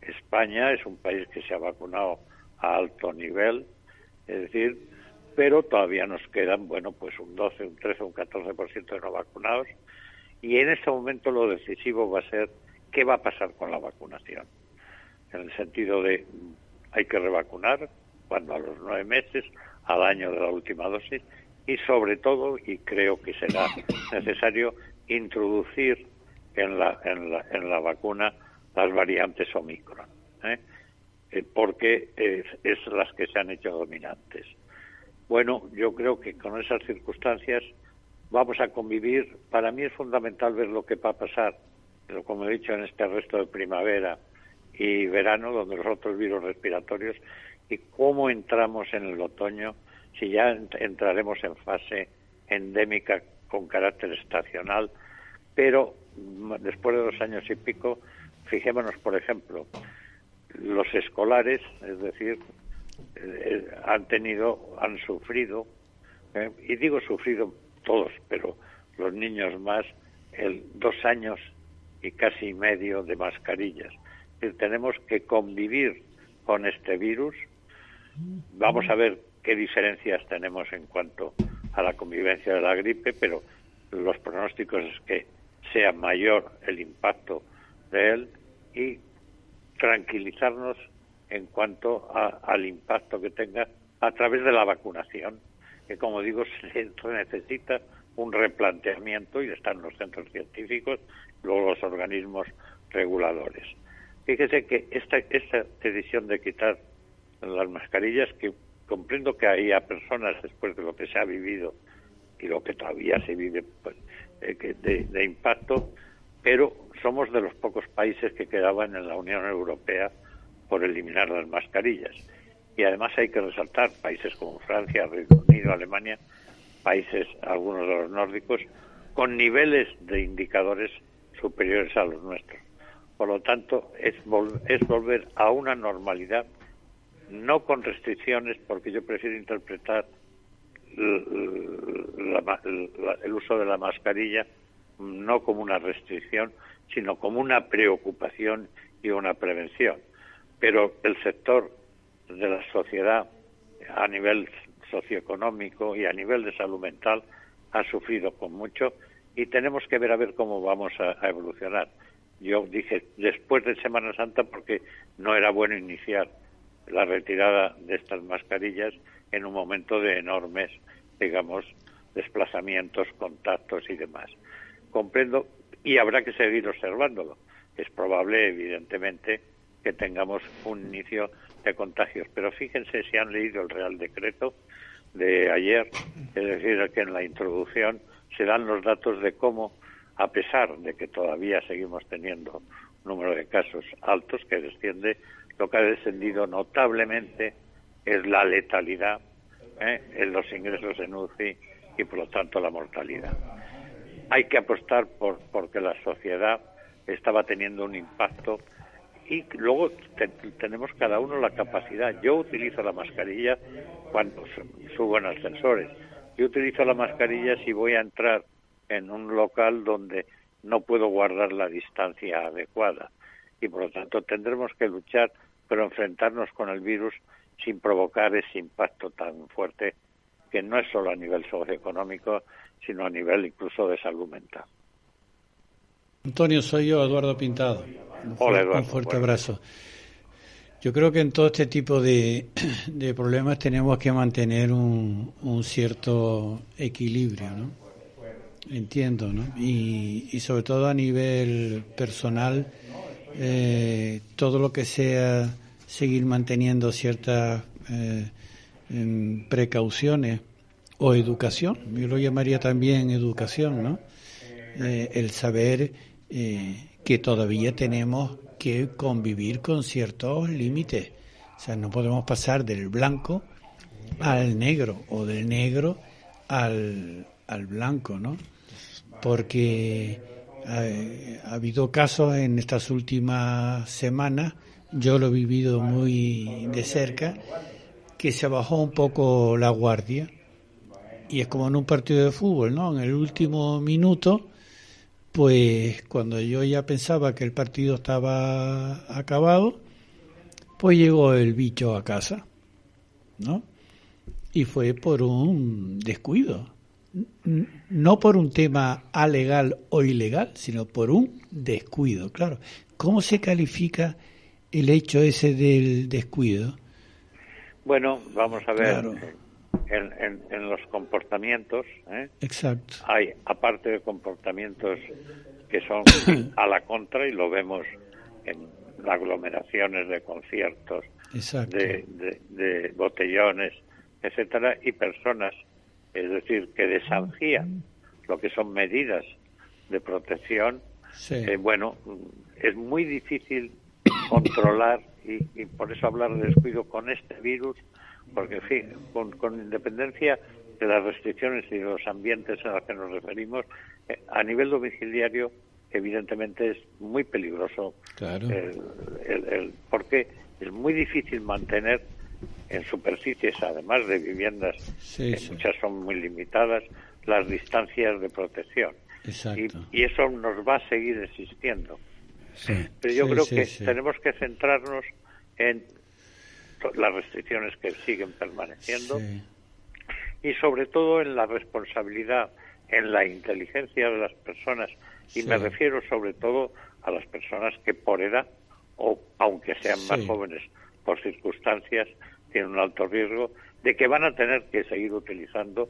España es un país que se ha vacunado a alto nivel, es decir, pero todavía nos quedan, pues un 12, un 13, un 14% de no vacunados, y en este momento lo decisivo va a ser qué va a pasar con la vacunación. En el sentido de, hay que revacunar cuando a los 9 meses, al año de la última dosis, y sobre todo, y creo que será necesario, introducir en la vacuna las variantes Omicron, porque es las que se han hecho dominantes. Bueno, yo creo que con esas circunstancias vamos a convivir. Para mí es fundamental ver lo que va a pasar como he dicho, en este resto de primavera y verano, donde los otros virus respiratorios, y cómo entramos en el otoño, si ya entraremos en fase endémica con carácter estacional, pero después de 2 años y pico, fijémonos, por ejemplo, los escolares, es decir, han sufrido, y digo sufrido todos, pero los niños más, 2 años y casi medio de mascarillas. Es decir, tenemos que convivir con este virus. Vamos a ver qué diferencias tenemos en cuanto a la convivencia de la gripe, pero los pronósticos es que sea mayor el impacto de él, y tranquilizarnos en cuanto al impacto que tenga a través de la vacunación, que, como digo, se necesita un replanteamiento, y están los centros científicos, luego los organismos reguladores. Fíjese que esta decisión de quitar las mascarillas, que comprendo que hay a personas, después de lo que se ha vivido y lo que todavía se vive, pues, de impacto, pero somos de los pocos países que quedaban en la Unión Europea por eliminar las mascarillas. Y además hay que resaltar países como Francia, Reino Unido, Alemania, países, algunos de los nórdicos, con niveles de indicadores superiores a los nuestros. Por lo tanto, es volver a una normalidad, no con restricciones, porque yo prefiero interpretar el uso de la mascarilla no como una restricción, sino como una preocupación y una prevención. Pero el sector de la sociedad, a nivel socioeconómico y a nivel de salud mental, ha sufrido con mucho, y tenemos que ver a ver cómo vamos a evolucionar. Yo dije después de Semana Santa, porque no era bueno iniciar la retirada de estas mascarillas en un momento de enormes, digamos, desplazamientos, contactos y demás. Comprendo, y habrá que seguir observándolo. Es probable, evidentemente, que tengamos un inicio de contagios, pero fíjense si han leído el Real Decreto de ayer, es decir, que en la introducción se dan los datos de cómo, a pesar de que todavía seguimos teniendo un número de casos altos que desciende, lo que ha descendido notablemente es la letalidad, en los ingresos en UCI y, por lo tanto, la mortalidad. Hay que apostar porque la sociedad estaba teniendo un impacto, y luego tenemos cada uno la capacidad. Yo utilizo la mascarilla cuando subo en ascensores. Yo utilizo la mascarilla si voy a entrar en un local donde no puedo guardar la distancia adecuada, y por lo tanto tendremos que luchar, pero enfrentarnos con el virus sin provocar ese impacto tan fuerte, que no es solo a nivel socioeconómico, sino a nivel incluso de salud mental. Antonio, soy yo, Eduardo Pintado. Hola, Eduardo. Un fuerte abrazo. Yo creo que en todo este tipo de problemas tenemos que mantener un cierto equilibrio, ¿no? Entiendo, ¿no? Y sobre todo a nivel personal, todo lo que sea seguir manteniendo ciertas precauciones o educación, yo lo llamaría también educación, ¿no? El saber que todavía tenemos que convivir con ciertos límites. O sea, no podemos pasar del blanco al negro o del negro al blanco, ¿no? Porque ha habido casos en estas últimas semanas, yo lo he vivido muy de cerca, que se bajó un poco la guardia, y es como en un partido de fútbol, ¿no? En el último minuto, pues cuando yo ya pensaba que el partido estaba acabado, pues llegó el bicho a casa, ¿no? Y fue por un descuido, no por un tema alegal o ilegal, sino por un descuido, claro. ¿Cómo se califica el hecho ese del descuido? Bueno, vamos a ver, claro. En los comportamientos, Exacto. Hay, aparte de comportamientos que son a la contra, y lo vemos en aglomeraciones de conciertos, de botellones, etcétera, y personas, es decir, que desancían lo que son medidas de protección, bueno, es muy difícil controlar y por eso hablar de descuido con este virus, porque en fin, con independencia de las restricciones y de los ambientes a los que nos referimos, a nivel domiciliario evidentemente es muy peligroso, claro. Porque es muy difícil mantener en superficies, además de viviendas, muchas son muy limitadas, las distancias de protección. Exacto. Y eso nos va a seguir existiendo. Sí. Pero yo creo que tenemos que centrarnos en las restricciones que siguen permaneciendo y sobre todo en la responsabilidad, en la inteligencia de las personas, y me refiero sobre todo a las personas que por edad, o aunque sean más jóvenes por circunstancias, tienen un alto riesgo de que van a tener que seguir utilizando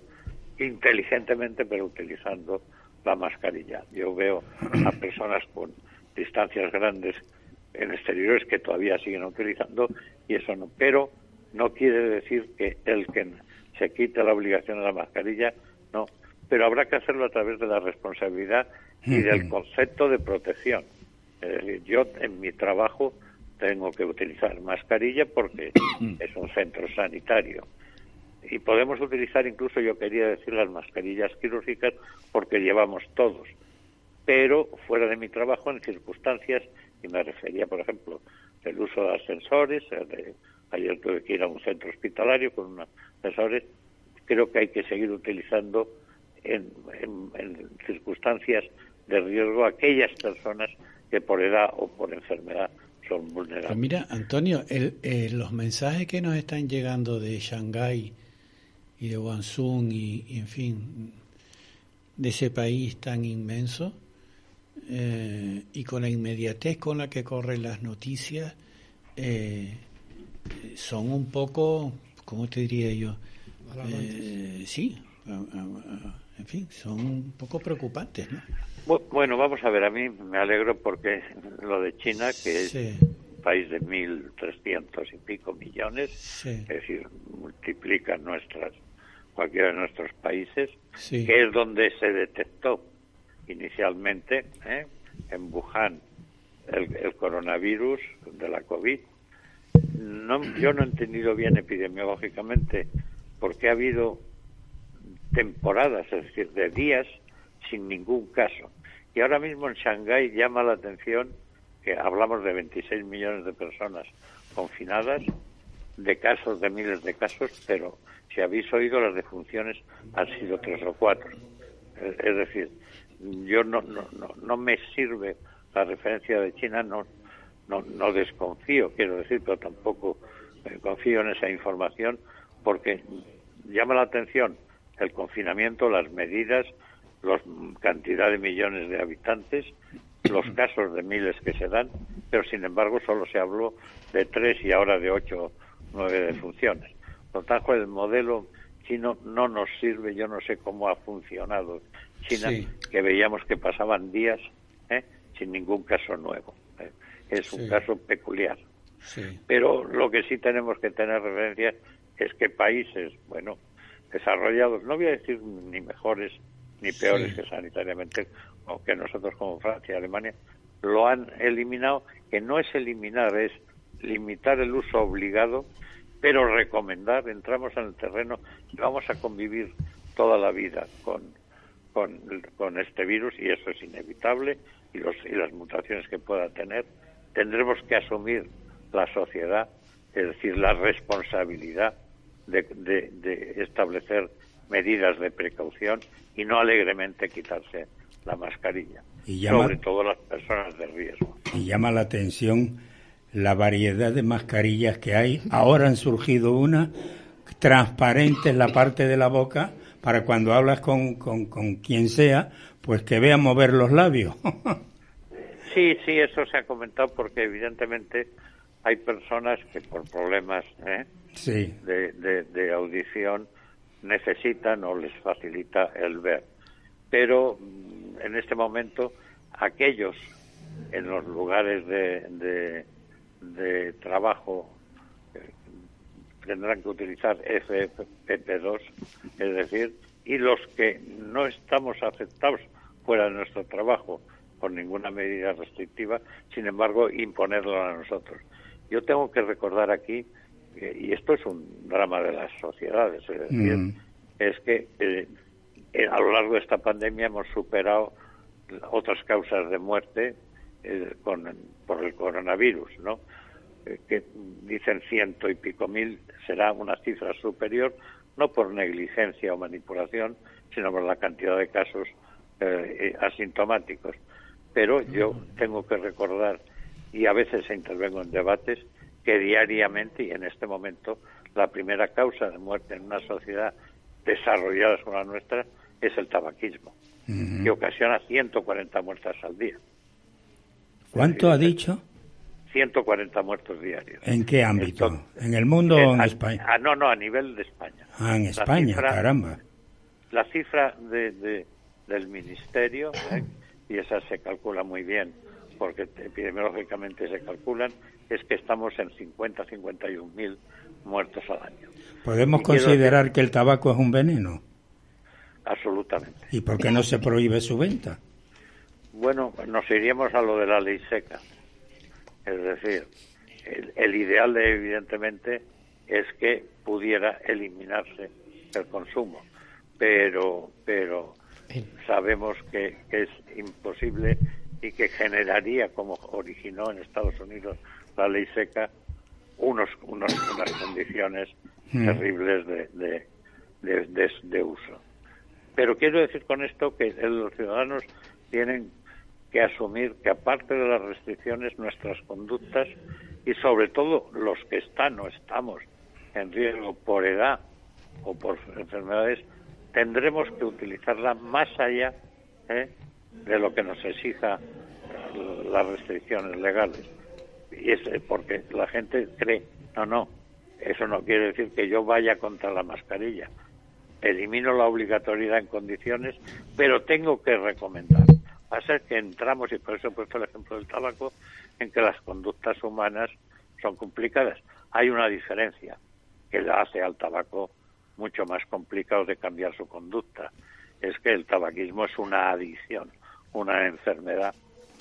inteligentemente, pero utilizando la mascarilla. Yo veo a personas con distancias grandes en exteriores que todavía siguen utilizando, y eso no, pero no quiere decir que el que se quite la obligación de la mascarilla, no, pero habrá que hacerlo a través de la responsabilidad y del concepto de protección. Es decir, yo en mi trabajo tengo que utilizar mascarilla porque es un centro sanitario. Y podemos utilizar incluso, yo quería decir, las mascarillas quirúrgicas porque llevamos todos. Pero fuera de mi trabajo, en circunstancias, y me refería, por ejemplo, el uso de ascensores, ayer tuve que ir a un centro hospitalario con unos ascensores, creo que hay que seguir utilizando en circunstancias de riesgo a aquellas personas que por edad o por enfermedad son vulnerables. Pero mira, Antonio, los mensajes que nos están llegando de Shanghái y de Guangzhou y en fin, de ese país tan inmenso, y con la inmediatez con la que corren las noticias, son un poco, ¿cómo te diría yo? En fin, son un poco preocupantes, ¿no? Bueno, vamos a ver, a mí me alegro porque lo de China, que es un país de 1.300 y pico millones, es decir, multiplica cualquiera de nuestros países, que es donde se detectó inicialmente, en Wuhan, el coronavirus de la COVID. Yo no he entendido bien epidemiológicamente por qué ha habido temporadas, es decir, de días sin ningún caso. Y ahora mismo en Shanghái llama la atención que hablamos de 26 millones de personas confinadas, de casos, de miles de casos, pero si habéis oído, las defunciones han sido 3 o 4. Es decir, yo no me sirve la referencia de China, no desconfío, quiero decir, pero tampoco confío en esa información, porque llama la atención el confinamiento, las medidas, la cantidad de millones de habitantes, los casos de miles que se dan, pero sin embargo solo se habló de 3 y ahora de 8 o 9 defunciones. Por tanto, el modelo chino no nos sirve. Yo no sé cómo ha funcionado China, que veíamos que pasaban días sin ningún caso nuevo. Es un caso peculiar. Pero lo que sí tenemos que tener referencia es que países, desarrollados, no voy a decir ni mejores ni peores que sanitariamente, o que nosotros como Francia y Alemania, lo han eliminado, que no es eliminar, es limitar el uso obligado, pero recomendar. Entramos en el terreno y vamos a convivir toda la vida con este virus, y eso es inevitable, y las mutaciones que pueda tener. Tendremos que asumir la sociedad, es decir, la responsabilidad de establecer medidas de precaución y no alegremente quitarse la mascarilla, sobre todo las personas de riesgo. Y llama la atención la variedad de mascarillas que hay. Ahora han surgido una transparente en la parte de la boca para cuando hablas con quien sea, pues que vea mover los labios. Sí, eso se ha comentado porque evidentemente hay personas que por problemas de audición necesitan o les facilita el ver. Pero en este momento aquellos en los lugares de trabajo tendrán que utilizar FFP2, es decir, y los que no estamos aceptados fuera de nuestro trabajo por ninguna medida restrictiva, sin embargo, imponerlo a nosotros. Yo tengo que recordar aquí, y esto es un drama de las sociedades, es decir, es que a lo largo de esta pandemia hemos superado otras causas de muerte por el coronavirus, ¿no? Que dicen 100 y pico mil, será una cifra superior, no por negligencia o manipulación, sino por la cantidad de casos asintomáticos. Pero yo tengo que recordar, y a veces intervengo en debates, que diariamente y en este momento la primera causa de muerte en una sociedad desarrollada como la nuestra es el tabaquismo, que ocasiona 140 muertes al día. ¿Cuánto ha dicho? 140 muertos diarios. ¿En qué ámbito? Entonces, ¿en el mundo o en España? No, a nivel de España. En España, caramba. La cifra del Ministerio, y esa se calcula muy bien, porque epidemiológicamente se calculan, es que estamos en 51 mil muertos al año. ¿Podemos considerar que el tabaco es un veneno? Absolutamente. ¿Y por qué no se prohíbe su venta? Bueno, nos iríamos a lo de la ley seca. Es decir, el ideal evidentemente es que pudiera eliminarse el consumo, pero sabemos que es imposible y que generaría, como originó en Estados Unidos la ley seca, unas condiciones terribles de uso. Pero quiero decir con esto que los ciudadanos tienen que asumir que, aparte de las restricciones, nuestras conductas, y sobre todo los que están o estamos en riesgo por edad o por enfermedades, tendremos que utilizarla más allá de lo que nos exija las restricciones legales. Y es porque la gente cree, no, eso no quiere decir que yo vaya contra la mascarilla. Elimino la obligatoriedad en condiciones, pero tengo que recomendar. Pasa que entramos, y por eso he puesto el ejemplo del tabaco, en que las conductas humanas son complicadas. Hay una diferencia que le hace al tabaco mucho más complicado de cambiar su conducta. Es que el tabaquismo es una adicción, una enfermedad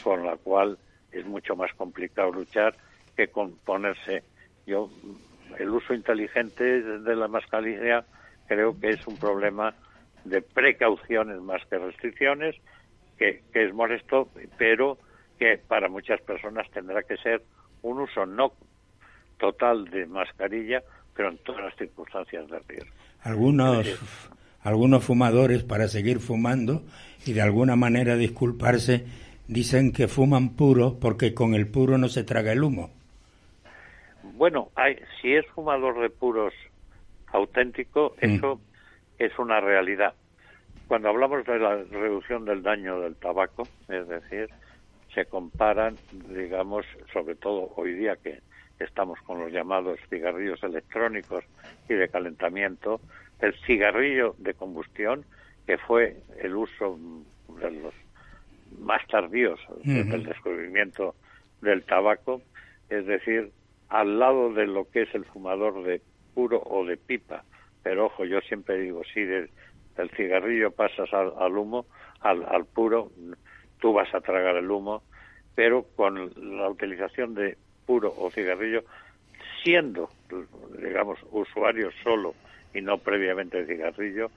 con la cual es mucho más complicado luchar que con ponerse. El uso inteligente de la mascarilla creo que es un problema de precauciones más que restricciones, que es molesto, pero que para muchas personas tendrá que ser un uso no total de mascarilla, pero en todas las circunstancias de riesgo. Algunos fumadores, para seguir fumando y de alguna manera disculparse, dicen que fuman puro porque con el puro no se traga el humo. Bueno, si es fumador de puros auténtico, eso es una realidad. Cuando hablamos de la reducción del daño del tabaco, es decir, se comparan, digamos, sobre todo hoy día que estamos con los llamados cigarrillos electrónicos y de calentamiento, el cigarrillo de combustión, que fue el uso de los más tardíos desde el descubrimiento del tabaco, es decir, al lado de lo que es el fumador de puro o de pipa. Pero ojo, yo siempre digo, si del cigarrillo pasas al humo, al puro, tú vas a tragar el humo, pero con la utilización de puro o cigarrillo, siendo, digamos, usuario solo y no previamente de cigarrillo,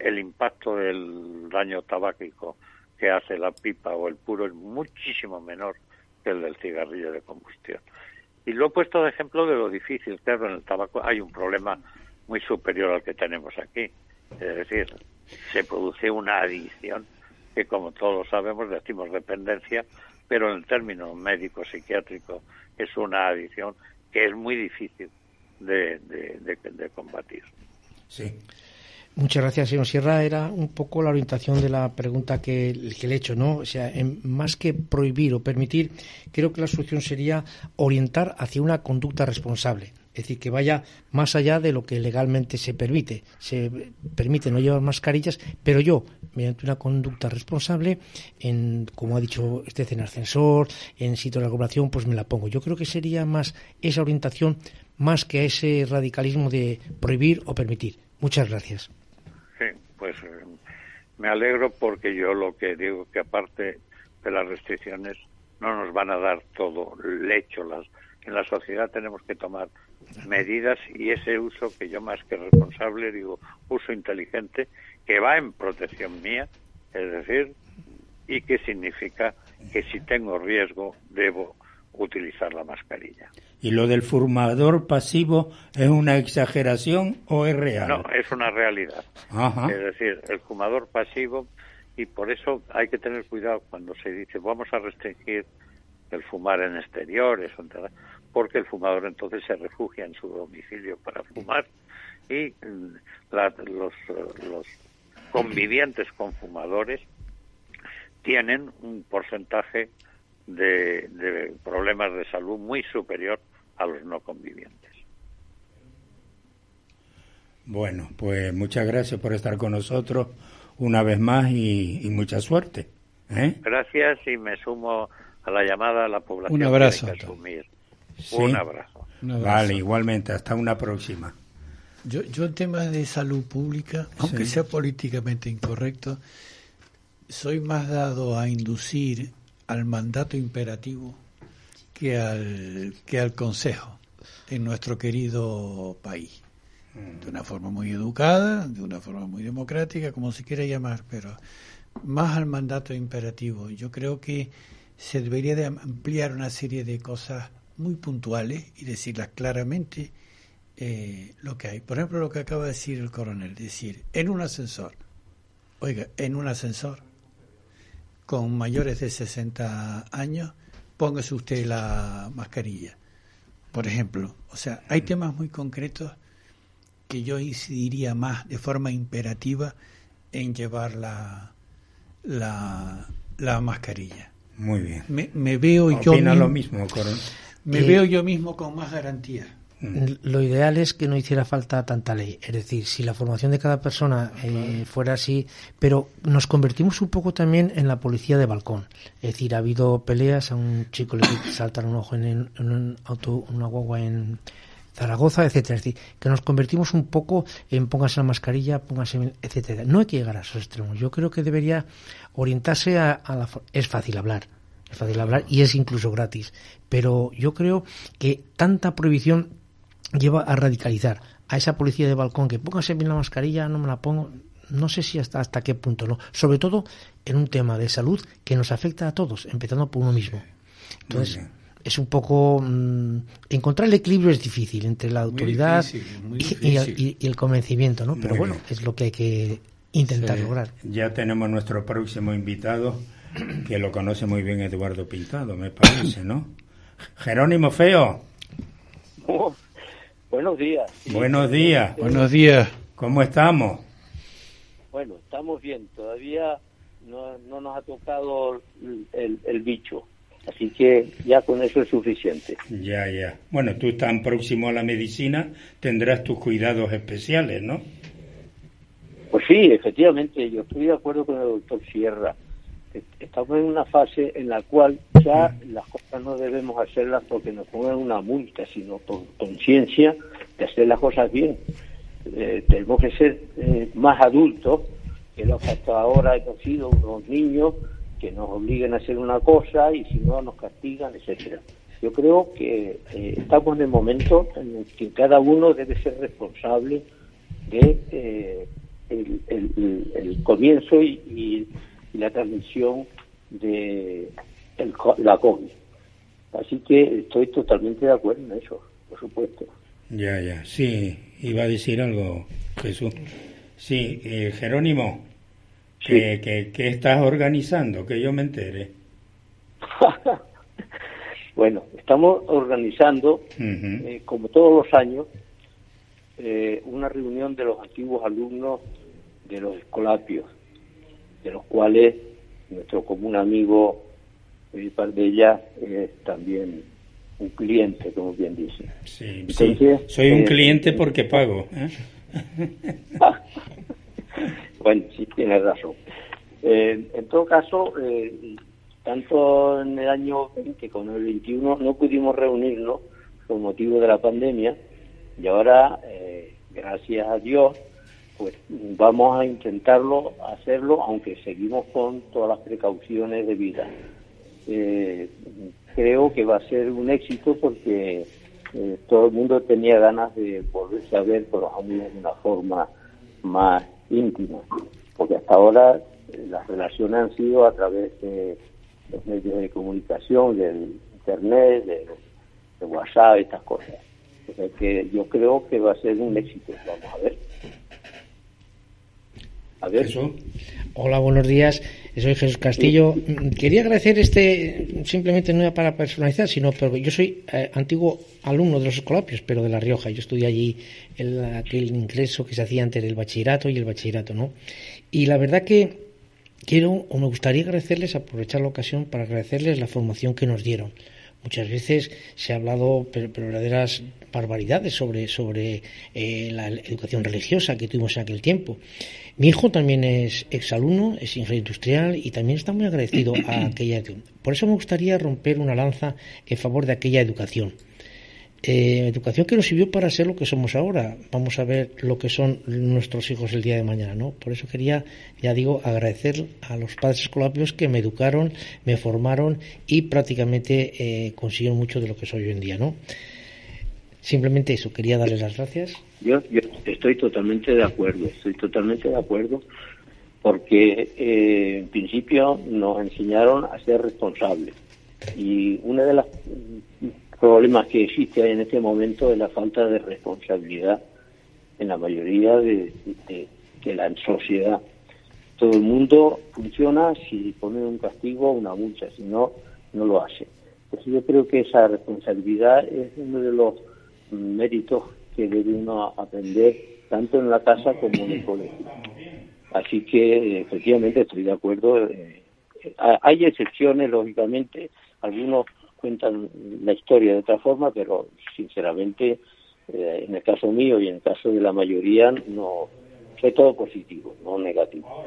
el impacto del daño tabáquico que hace la pipa o el puro es muchísimo menor que el del cigarrillo de combustión. Y lo he puesto de ejemplo de lo difícil. Claro, en el tabaco hay un problema muy superior al que tenemos aquí. Es decir, se produce una adicción que, como todos sabemos, decimos dependencia, pero en el término médico-psiquiátrico es una adicción que es muy difícil de combatir. Sí. Muchas gracias, señor Sierra. Era un poco la orientación de la pregunta que le he hecho, ¿no? O sea, más que prohibir o permitir, creo que la solución sería orientar hacia una conducta responsable. Es decir, que vaya más allá de lo que legalmente se permite. Se permite no llevar mascarillas, pero yo, mediante una conducta responsable, como ha dicho usted, en ascensor, en sitio de aglomeración, pues me la pongo. Yo creo que sería más esa orientación, más que ese radicalismo de prohibir o permitir. Muchas gracias. Sí, pues me alegro porque yo lo que digo que aparte pero las restricciones no nos van a dar todo lecho. En la sociedad tenemos que tomar medidas, y ese uso, que yo más que responsable digo uso inteligente, que va en protección mía, es decir, y que significa que si tengo riesgo debo utilizar la mascarilla. ¿Y lo del fumador pasivo es una exageración o es real? No, es una realidad. Ajá. Es decir, el fumador pasivo, y por eso hay que tener cuidado cuando se dice vamos a restringir el fumar en exteriores, porque el fumador entonces se refugia en su domicilio para fumar, y los convivientes con fumadores tienen un porcentaje de problemas de salud muy superior a los no convivientes. Bueno, pues muchas gracias por estar con nosotros una vez más y mucha suerte. Gracias, y me sumo a la llamada a la población. Un abrazo. Que asumir. Sí. Un abrazo. Vale, igualmente, hasta una próxima. Yo en temas de salud pública, aunque sea políticamente incorrecto, soy más dado a inducir al mandato imperativo que al consejo en nuestro querido país. De una forma muy educada, de una forma muy democrática, como se quiera llamar, pero más al mandato imperativo. Yo creo que se debería de ampliar una serie de cosas muy puntuales y decirlas claramente lo que hay. Por ejemplo, lo que acaba de decir el coronel, decir, en un ascensor, con mayores de 60 años, póngase usted la mascarilla, por ejemplo. O sea, hay temas muy concretos que yo incidiría más de forma imperativa en llevar la mascarilla. Muy bien. Me veo yo mismo, lo mismo, coronel. Veo yo mismo con más garantía. Lo ideal es que no hiciera falta tanta ley, es decir, si la formación de cada persona fuera así, pero nos convertimos un poco también en la policía de balcón. Es decir, ha habido peleas, a un chico le saltan un ojo en un auto, una guagua en Zaragoza, etcétera. Es decir, que nos convertimos un poco en póngase la mascarilla, póngase, etcétera. No hay que llegar a esos extremos. Yo creo que debería orientarse es fácil hablar y es incluso gratis, pero yo creo que tanta prohibición lleva a radicalizar a esa policía de balcón, que póngase bien la mascarilla, no me la pongo, no sé si hasta qué punto, no, sobre todo en un tema de salud que nos afecta a todos, empezando por uno mismo. Entonces es un poco encontrar el equilibrio es difícil entre la autoridad y el convencimiento, ¿no? Pero bueno, es lo que hay que intentar lograr. Ya tenemos nuestro próximo invitado, que lo conoce muy bien Eduardo Pintado, me parece, ¿no? Jerónimo Feo. Buenos días. Sí. Buenos días. Buenos días. ¿Cómo estamos? Bueno, estamos bien. Todavía no nos ha tocado el bicho. Así que ya con eso es suficiente. Ya. Bueno, tú tan próximo a la medicina, tendrás tus cuidados especiales, ¿no? Pues sí, efectivamente. Yo estoy de acuerdo con el doctor Sierra. Estamos en una fase en la cual ya las cosas no debemos hacerlas porque nos pongan una multa, sino por conciencia de hacer las cosas bien. Tenemos que ser más adultos que los que hasta ahora hemos sido unos niños que nos obliguen a hacer una cosa y si no nos castigan, etcétera. Yo creo que estamos en el momento en el que cada uno debe ser responsable de el comienzo y la transmisión de la COVID. Así que estoy totalmente de acuerdo en eso, por supuesto. Ya. Sí, iba a decir algo, Jesús. Sí, Jerónimo, sí. ¿Qué estás organizando? Que yo me entere. Bueno, estamos organizando, como todos los años, una reunión de los antiguos alumnos de los escolapios, de los cuales nuestro común amigo Pardella es también un cliente, como bien dice. Sí, entonces, soy un cliente porque pago. Bueno, sí, tienes razón. En todo caso, tanto en el año 20 como en el 21 no pudimos reunirnos por motivo de la pandemia y ahora, gracias a Dios, pues vamos a intentarlo hacerlo, aunque seguimos con todas las precauciones debidas. Creo que va a ser un éxito porque todo el mundo tenía ganas de volverse a ver con los amigos de una forma más íntima, porque hasta ahora las relaciones han sido a través de los medios de comunicación, del internet, de WhatsApp, estas cosas. O sea que yo creo que va a ser un éxito. Vamos a ver. Eso. Hola, buenos días. Soy Jesús Castillo. Quería agradecer simplemente no era para personalizar, sino porque yo soy antiguo alumno de los Escolapios, pero de La Rioja. Yo estudié allí aquel ingreso que se hacía antes del bachillerato y el bachillerato, ¿no? Y la verdad que me gustaría aprovechar la ocasión para agradecerles la formación que nos dieron. Muchas veces se ha hablado pero verdaderas barbaridades sobre la educación religiosa que tuvimos en aquel tiempo. Mi hijo también es exalumno, es ingeniero industrial y también está muy agradecido a aquella educación. Por eso me gustaría romper una lanza en favor de aquella educación. Educación que nos sirvió para ser lo que somos ahora. Vamos a ver lo que son nuestros hijos el día de mañana, ¿no? Por eso quería, ya digo, agradecer a los padres escolapios que me educaron, me formaron y prácticamente consiguieron mucho de lo que soy hoy en día, ¿no? Simplemente eso, quería darles las gracias. Yo estoy totalmente de acuerdo, porque en principio nos enseñaron a ser responsables y una de las problemas que existe en este momento es la falta de responsabilidad en la mayoría de la sociedad. Todo el mundo funciona si pone un castigo o una multa, si no, no lo hace. Pues yo creo que esa responsabilidad es uno de los méritos que debe uno aprender tanto en la casa como en el colegio. Así que efectivamente estoy de acuerdo. Hay excepciones, lógicamente, algunos cuentan la historia de otra forma, pero sinceramente en el caso mío y en el caso de la mayoría no fue todo positivo, no negativo.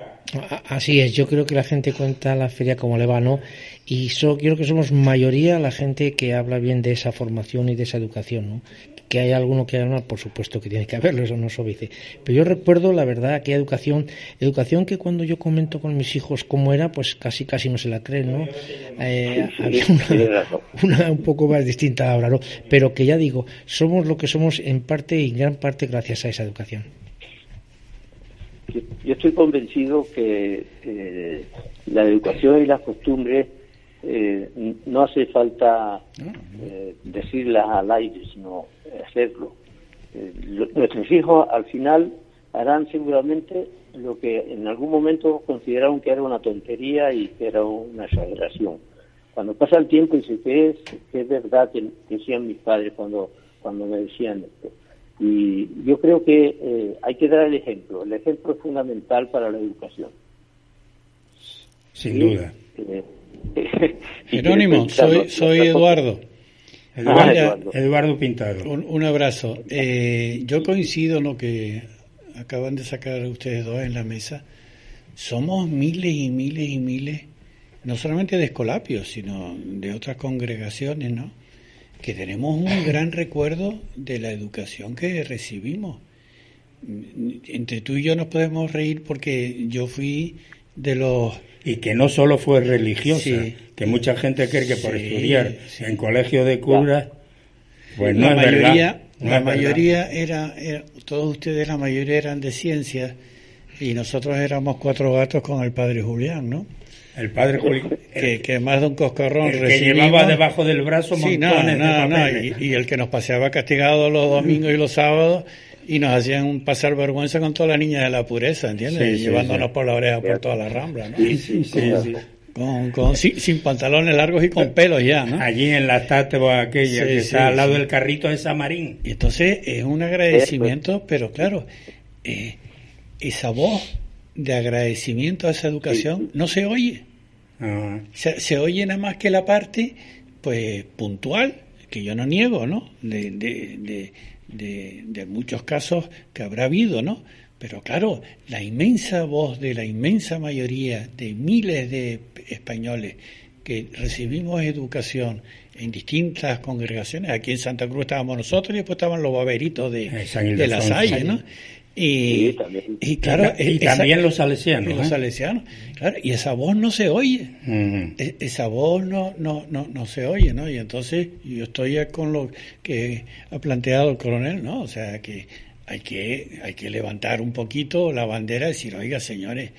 Así es, yo creo que la gente cuenta la feria como le va, ¿no? Y creo que somos mayoría la gente que habla bien de esa formación y de esa educación, ¿no? Que hay alguno que habla, por supuesto que tiene que haberlo, eso no se dice. Pero yo recuerdo, la verdad, aquella educación que cuando yo comento con mis hijos cómo era, pues casi no se la creen, ¿no? Había una un poco más distinta ahora, ¿no? Pero que ya digo, somos lo que somos en parte y en gran parte gracias a esa educación. Yo estoy convencido que la educación y las costumbres no hace falta decirlas al aire, sino hacerlo. Nuestros hijos al final harán seguramente lo que en algún momento consideraron que era una tontería y que era una exageración. Cuando pasa el tiempo y dice que es verdad que decían mis padres cuando me decían esto. Y yo creo que hay que dar el ejemplo. El ejemplo es fundamental para la educación. Sin duda. Jerónimo, soy Eduardo. Eduardo Pintado. Un abrazo. Yo coincido en lo que acaban de sacar ustedes dos en la mesa. Somos miles y miles y miles, no solamente de Escolapios, sino de otras congregaciones, ¿no? Que tenemos un gran recuerdo de la educación que recibimos. Entre tú y yo nos podemos reír porque yo fui de los... Y que no solo fue religiosa, sí, que mucha gente cree que por estudiar en colegio de curas, pues no la es mayoría, verdad. La mayoría era, todos ustedes, la mayoría eran de ciencias y nosotros éramos 4 gatos con el padre Julián, ¿no? El padre Julián, que más de un coscorrón el recibimos, que llevaba debajo del brazo montones de papeles. Y el que nos paseaba castigado los domingos y los sábados y nos hacían pasar vergüenza con todas las niñas de la pureza, ¿entiendes? Sí, llevándonos por la oreja por toda la rambla, ¿no? Sí. Sin pantalones largos y con pelos ya, ¿no? Allí en la estatua aquella que está al lado del carrito de Samarín. Y entonces es un agradecimiento, pero claro, esa voz de agradecimiento a esa educación no se oye. Se oye nada más que la parte pues puntual, que yo no niego, ¿no? De muchos casos que habrá habido, ¿no? Pero claro, la inmensa voz de la inmensa mayoría de miles de españoles que recibimos educación en distintas congregaciones, aquí en Santa Cruz estábamos nosotros y después estaban los baberitos de La Salle, ¿no? Y, también. Y claro, y también los salesianos. Los salesianos, claro, y esa voz no se oye. Esa voz no se oye, ¿no? Y entonces yo estoy con lo que ha planteado el coronel, ¿no? O sea, que hay que levantar un poquito la bandera y decir, oiga, señores,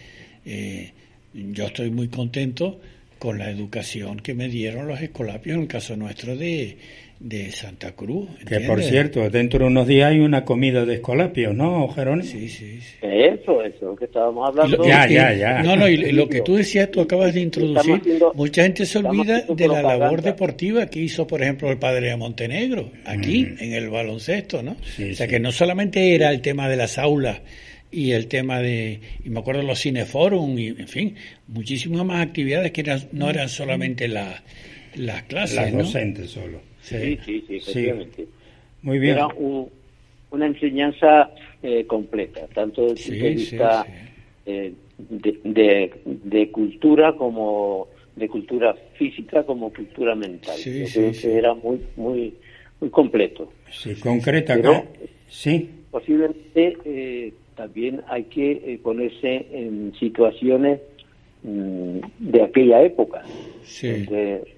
yo estoy muy contento con la educación que me dieron los escolapios en el caso nuestro de Santa Cruz. ¿Entiendes? Que por cierto, dentro de unos días hay una comida de escolapios, ¿no, Jerónimo? Sí. Eso que estábamos hablando. Ya. No, y lo que tú decías, tú acabas de introducir, mucha gente se olvida de la labor deportiva que hizo, por ejemplo, el padre de Montenegro, aquí, en el baloncesto, ¿no? Sí, o sea, que no solamente era el tema de las aulas y el tema y me acuerdo los cineforum, y en fin, muchísimas más actividades que no eran solamente las clases, las ¿no? docentes solo. Sí, efectivamente. Muy bien. Era una enseñanza completa, tanto desde el punto de vista de cultura, como de cultura física, como cultura mental. Yo creo que era muy, muy, muy completo. Sí, concreta. Pero, sí. Posiblemente también hay que ponerse en situaciones de aquella época, donde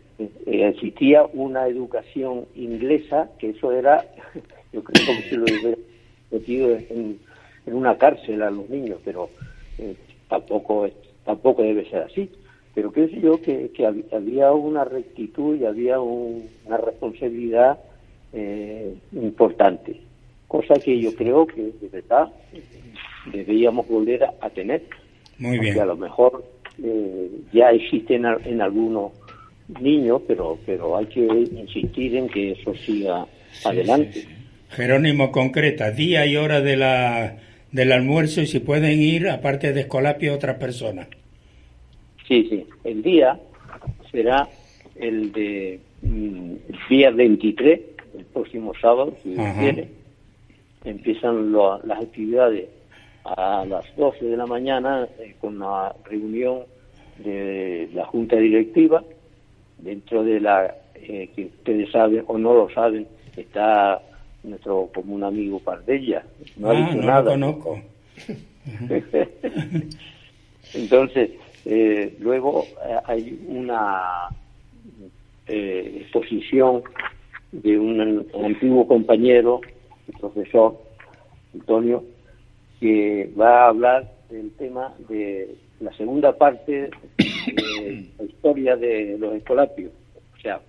existía una educación inglesa, que eso era, yo creo, como si lo hubiera metido en una cárcel a los niños, pero tampoco debe ser así. Pero creo yo que había una rectitud y había una responsabilidad importante, cosa que yo creo que de verdad deberíamos volver a tener. Muy bien. Porque a lo mejor ya existen en algunos niños, pero hay que insistir en que eso siga adelante. Sí. Jerónimo, concreta, día y hora del almuerzo, y si pueden ir, aparte de Escolapio, otras personas. Sí, el día será el de el día 23, el próximo sábado, si Dios quiere. Empiezan las actividades a las 12 de la mañana con la reunión de la Junta Directiva. Dentro de que ustedes saben o no lo saben, está nuestro común amigo Pardella. No ha dicho nada. Lo conozco. Entonces, luego hay una exposición de un antiguo compañero, el profesor Antonio, que va a hablar del tema de la segunda parte de la historia de los escolapios. O sea,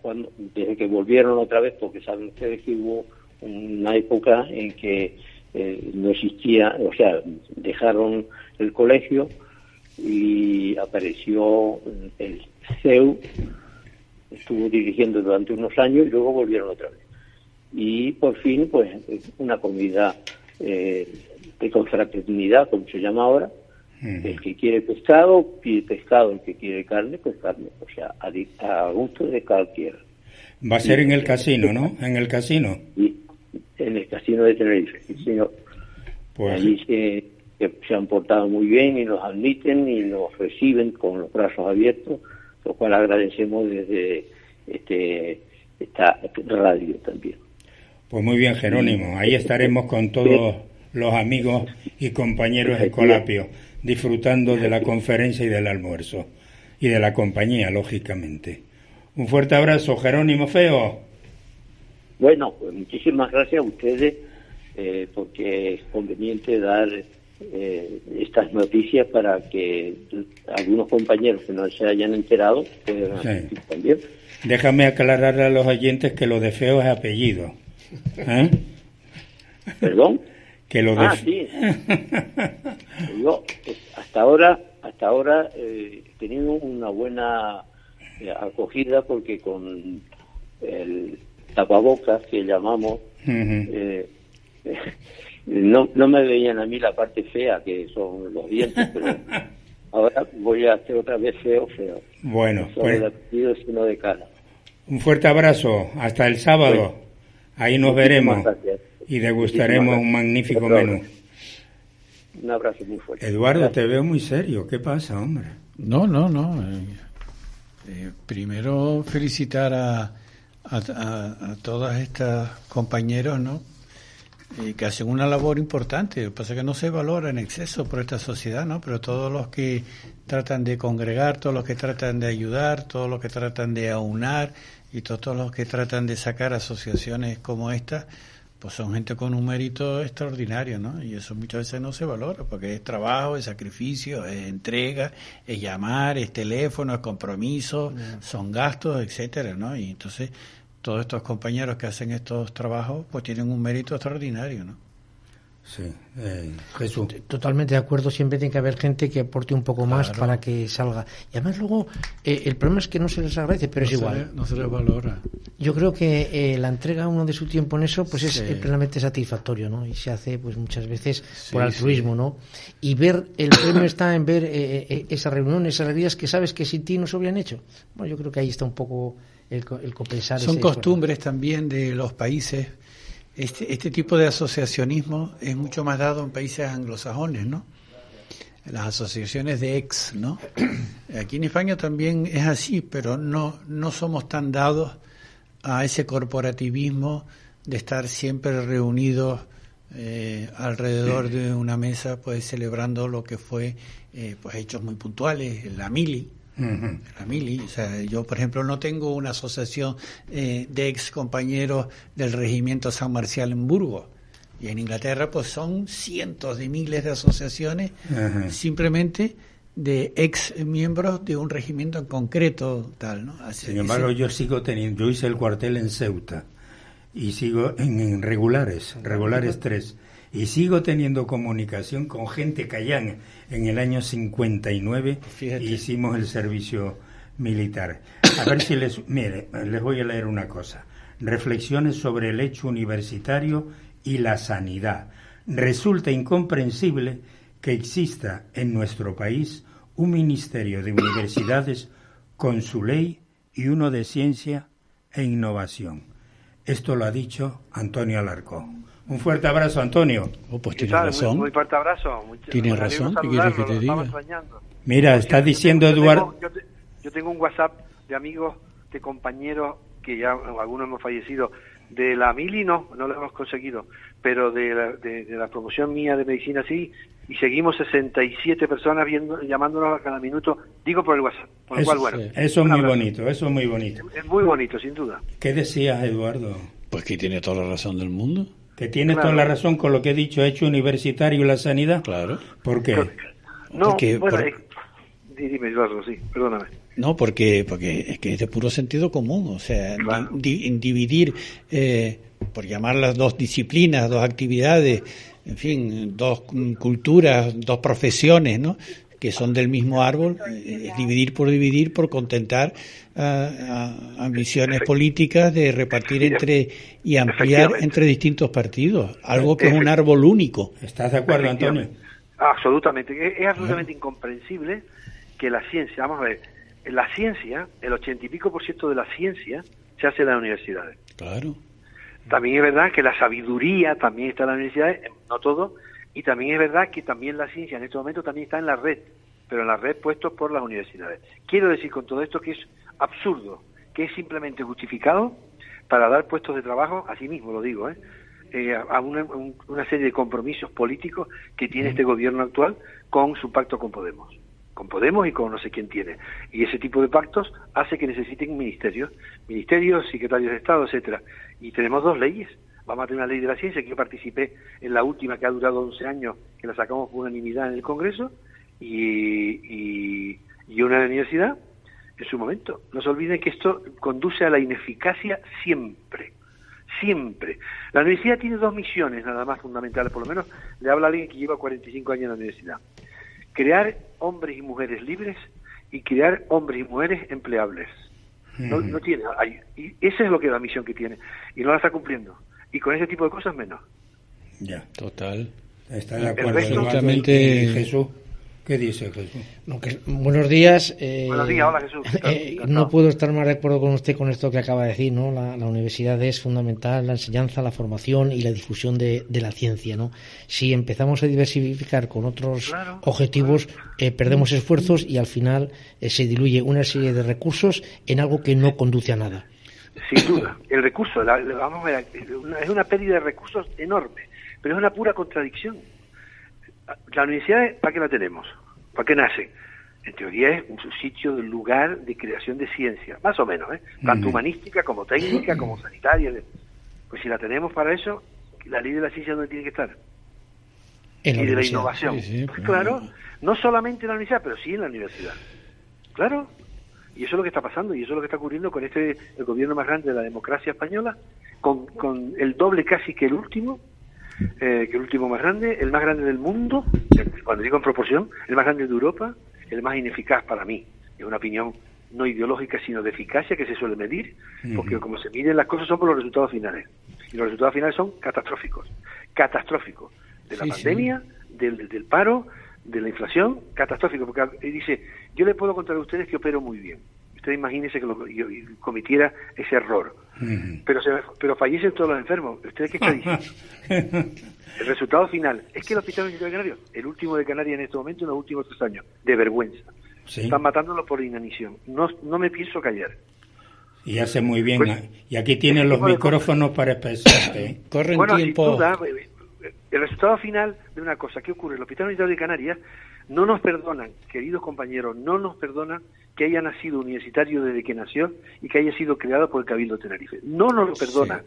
desde que volvieron otra vez, porque saben ustedes que hubo una época en que no existía, o sea, dejaron el colegio y apareció el CEU, estuvo dirigiendo durante unos años y luego volvieron otra vez. Y por fin, pues, una comida de confraternidad, como se llama ahora. El que quiere pescado, pide pescado; el que quiere carne, pues carne. O sea, a gusto de cualquiera. Va a ser en el casino, ¿no? En el casino. Y en el casino de Tenerife, sí, señor. Pues allí se han portado muy bien y nos admiten y nos reciben con los brazos abiertos, lo cual agradecemos desde esta radio también. Pues muy bien, Jerónimo. Ahí estaremos con todos los amigos y compañeros escolapios, disfrutando de la conferencia y del almuerzo, y de la compañía, lógicamente. Un fuerte abrazo, Jerónimo Feo. Bueno, pues muchísimas gracias a ustedes, porque es conveniente dar estas noticias para que algunos compañeros que no se hayan enterado puedan asistir también. Déjame aclararle a los oyentes que lo de Feo es apellido. ¿Perdón? Que lo de... sí. Yo hasta ahora he tenido una buena acogida, porque con el tapabocas que llamamos, no me veían a mí la parte fea, que son los dientes, pero ahora voy a hacer otra vez feo. Bueno, no solo de apellido, sino de cara. Un fuerte abrazo, hasta el sábado. Bueno, ahí nos veremos y degustaremos un magnífico menú. Un abrazo muy fuerte. Eduardo, gracias. Te veo muy serio. ¿Qué pasa, hombre? No. Primero felicitar a todas estas compañeros, ¿no?, que hacen una labor importante. Lo que pasa es que no se valora en exceso por esta sociedad, ¿no? Pero todos los que tratan de congregar, todos los que tratan de ayudar, todos los que tratan de aunar y todos los que tratan de sacar asociaciones como esta, pues son gente con un mérito extraordinario, ¿no? Y eso muchas veces no se valora, porque es trabajo, es sacrificio, es entrega, es llamar, es teléfono, es compromiso, son gastos, etcétera, ¿no? Y entonces todos estos compañeros que hacen estos trabajos pues tienen un mérito extraordinario, ¿no? Sí, Jesús. Totalmente de acuerdo, siempre tiene que haber gente que aporte un poco más para que salga. Y además luego, el problema es que no se les agradece, pero es igual. No se les valora. Yo creo que la entrega a uno de su tiempo en eso pues es plenamente satisfactorio, ¿no? Y se hace pues muchas veces por altruismo, ¿no? Y ver, el premio está en ver esa reunión, esas alegrías que sabes que sin ti no se habrían hecho. Bueno, yo creo que ahí está un poco el compensar. Son costumbres también de los países. Este tipo de asociacionismo es mucho más dado en países anglosajones, ¿no? Las asociaciones de ex, ¿no? Aquí en España también es así, pero no somos tan dados a ese corporativismo de estar siempre reunidos alrededor de una mesa, pues celebrando lo que fue pues hechos muy puntuales, la mili. La mili, o sea, yo por ejemplo no tengo una asociación de ex compañeros del regimiento San Marcial en Burgos, y en Inglaterra pues son cientos de miles de asociaciones simplemente de ex miembros de un regimiento en concreto, tal, ¿no? Sin embargo, yo sigo teniendo, yo hice el cuartel en Ceuta y sigo en regulares 3, y sigo teniendo comunicación con gente que allá en el año 59 hicimos el servicio militar. A ver si les voy a leer una cosa. Reflexiones sobre el hecho universitario y la sanidad. Resulta incomprensible que exista en nuestro país un ministerio de universidades con su ley y uno de ciencia e innovación. Esto lo ha dicho Antonio Alarcón. Un fuerte abrazo, Antonio. Pues tiene razón. Muy fuerte abrazo. Tiene razón. ¿Qué quieres que te diga? Mira, está diciendo Eduardo. Yo tengo un WhatsApp de amigos, de compañeros, que ya algunos hemos fallecido. De la mili no lo hemos conseguido, pero de la promoción mía de medicina sí, y seguimos 67 personas llamándonos a cada minuto, digo por el WhatsApp, por lo cual, bueno. Eso es muy bonito, eso es muy bonito. Es muy bonito, sin duda. ¿Qué decías, Eduardo? Pues que tiene toda la razón del mundo. Que tiene toda la razón con lo que he dicho, hecho universitario y la sanidad. Claro. ¿Por qué? No, bueno, dime, Eduardo, sí, perdóname. No, porque es que es de puro sentido común, o sea, claro. Dividir, por llamarlas dos disciplinas, dos actividades, en fin, dos culturas, dos profesiones, ¿no?, que son del mismo árbol, dividir por contentar ambiciones políticas de repartir entre y ampliar entre distintos partidos, algo que es un árbol único. ¿Estás de acuerdo, Antonio? Absolutamente, es absolutamente incomprensible que la ciencia, vamos a ver, la ciencia, el 80% de la ciencia se hace en las universidades. Claro. También es verdad que la sabiduría también está en las universidades, no todo, y también es verdad que también la ciencia en este momento también está en la red, pero en la red puesto por las universidades. Quiero decir con todo esto que es absurdo, que es simplemente justificado para dar puestos de trabajo, así mismo lo digo, a una serie de compromisos políticos que tiene este gobierno actual con su pacto con Podemos y con no sé quién tiene. Y ese tipo de pactos hace que necesiten ministerios, secretarios de Estado, etcétera. Y tenemos 2 leyes. Vamos a tener una ley de la ciencia, que yo participé en la última, que ha durado 11 años, que la sacamos por unanimidad en el Congreso, y una de la universidad en su momento. No se olviden que esto conduce a la ineficacia siempre. La universidad tiene 2 misiones nada más fundamentales, por lo menos le habla a alguien que lleva 45 años en la universidad. Crear hombres y mujeres libres y crear hombres y mujeres empleables. No tiene, y esa es lo que la misión que tiene, y no la está cumpliendo. Y con ese tipo de cosas menos. Ya, total. Está de acuerdo. Absolutamente. ¿Y Jesús? ¿Qué dice Jesús? No, buenos días. Buenos días, hola Jesús. No puedo estar más de acuerdo con usted con esto que acaba de decir, ¿no? La universidad es fundamental, la enseñanza, la formación y la difusión de la ciencia, ¿no? Si empezamos a diversificar con otros objetivos, perdemos esfuerzos y al final se diluye una serie de recursos en algo que no conduce a nada. Sin duda. El recurso, vamos a ver, es una pérdida de recursos enorme, pero es una pura contradicción. La universidad, ¿para qué la tenemos? ¿Para qué nace? En teoría es un sitio, un lugar de creación de ciencia, más o menos, tanto humanística como técnica, como sanitaria. Pues si la tenemos para eso, la ley de la ciencia ¿dónde tiene que estar? Y de la innovación. Sí, pues claro, no solamente en la universidad, pero sí en la universidad. Claro. Y eso es lo que está pasando, y eso es lo que está ocurriendo con el gobierno más grande de la democracia española, con el doble casi que el último más grande, el más grande del mundo, cuando digo en proporción, el más grande de Europa, el más ineficaz para mí. Es una opinión no ideológica, sino de eficacia que se suele medir, porque como se miden las cosas son por los resultados finales. Y los resultados finales son catastróficos. Catastróficos. De la pandemia, del paro, de la inflación, catastrófico. Porque dice, yo le puedo contar a ustedes que opero muy bien. Usted imagínese que yo cometiera ese error. Pero fallecen todos los enfermos. ¿Usted qué está diciendo? El resultado final es que el Hospital Universitario de Canarias, el último de Canarias en este momento, en los últimos 3 años, de vergüenza. ¿Sí? Están matándolo por inanición. No me pienso callar. Y hace muy bien. Pues, y aquí tienen los micrófonos para expresarte. Corren tiempo. Sin duda, el resultado final de una cosa, ¿qué ocurre? El Hospital Universitario de Canarias no nos perdonan, queridos compañeros, no nos perdonan que haya nacido universitario desde que nació y que haya sido creado por el Cabildo de Tenerife. No nos lo perdonan.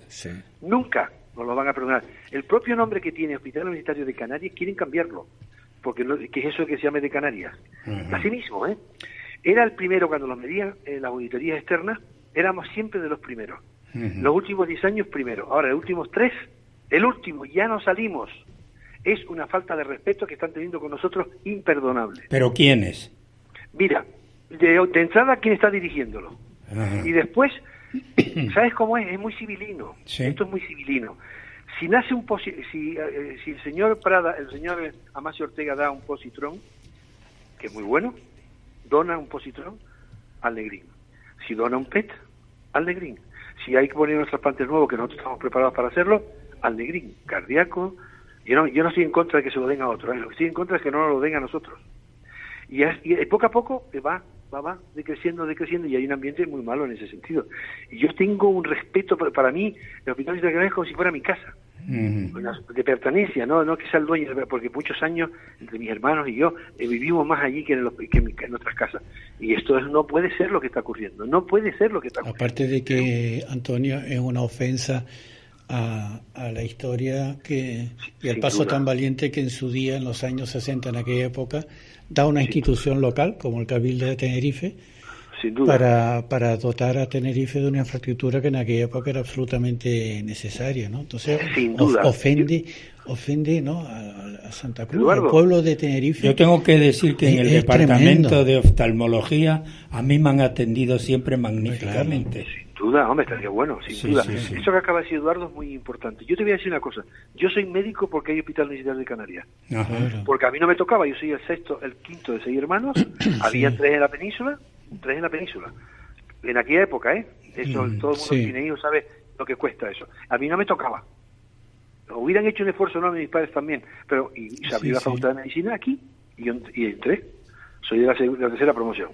Nunca nos lo van a perdonar. El propio nombre que tiene Hospital Universitario de Canarias quieren cambiarlo, porque ¿qué es eso que se llame de Canarias? Así mismo, era el primero cuando los medían en las auditorías externas, éramos siempre de los primeros. Los últimos 10 años primero. Ahora, los últimos 3, el último, ya no salimos. Es una falta de respeto que están teniendo con nosotros imperdonable. ¿Pero quiénes? Mira, de entrada, ¿quién está dirigiéndolo? Y después, ¿sabes cómo es? Es muy civilino. ¿Sí? Esto es muy civilino. Si nace si el señor Prada, el señor Amancio Ortega da un positrón, que es muy bueno, dona un positrón al Negrín. Si dona un PET, al Negrín. Si hay que poner unos trasplantes nuevos que nosotros estamos preparados para hacerlo, al Negrín. Cardíaco. Yo no estoy en contra de que se lo den a otros, lo que estoy en contra es que no nos lo den a nosotros. Y poco a poco va decreciendo, y hay un ambiente muy malo en ese sentido. Y yo tengo un respeto, para mí, el Hospital de Canarias es como si fuera mi casa, de pertenencia, no que sea el dueño, porque muchos años, entre mis hermanos y yo, vivimos más allí que en nuestras casas. Y esto no puede ser lo que está ocurriendo, no puede ser lo que está ocurriendo. Aparte de que, Antonio, es una ofensa a la historia y al paso tan valiente que en su día, en los años 60, en aquella época, da una institución local como el Cabildo de Tenerife, sin duda, para dotar a Tenerife de una infraestructura que en aquella época era absolutamente necesaria, ¿no? Entonces sin duda. ofende ¿no? a Santa Cruz, Eduardo, al pueblo de Tenerife. Yo tengo que decir que en el departamento de oftalmología a mí me han atendido siempre magníficamente. Sin duda, hombre, estaría bueno, sin duda. Sí. Eso que acaba de decir Eduardo es muy importante. Yo te voy a decir una cosa. Yo soy médico porque hay Hospital Universitario de Canarias. Porque a mí no me tocaba. Yo soy el quinto de 6 hermanos. Había 3 en la península. En aquella época, Eso, todo el mundo que tiene hijos sabe lo que cuesta eso. A mí no me tocaba. Hubieran hecho un esfuerzo enorme mis padres también. Pero y se abrió la facultad de medicina aquí y entré. Soy de la 3ª promoción.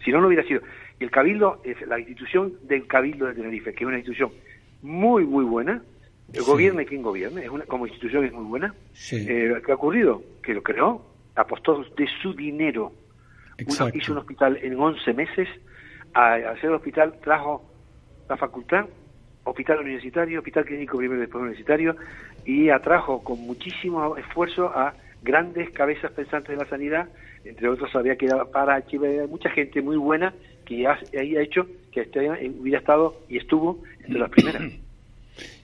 Si no hubiera sido. Y el Cabildo, la institución del Cabildo de Tenerife, que es una institución muy, muy buena, gobierne quien gobierne, como institución es muy buena. ¿Qué ha ocurrido? Que lo creó, apostó de su dinero. Hizo un hospital en 11 meses, a hacer el hospital trajo la facultad, hospital universitario, hospital clínico primero y después universitario, y atrajo con muchísimo esfuerzo a grandes cabezas pensantes de la sanidad, entre otros había quedado para Chile, mucha gente muy buena que ahí ha hecho que hubiera estado y estuvo entre las primeras.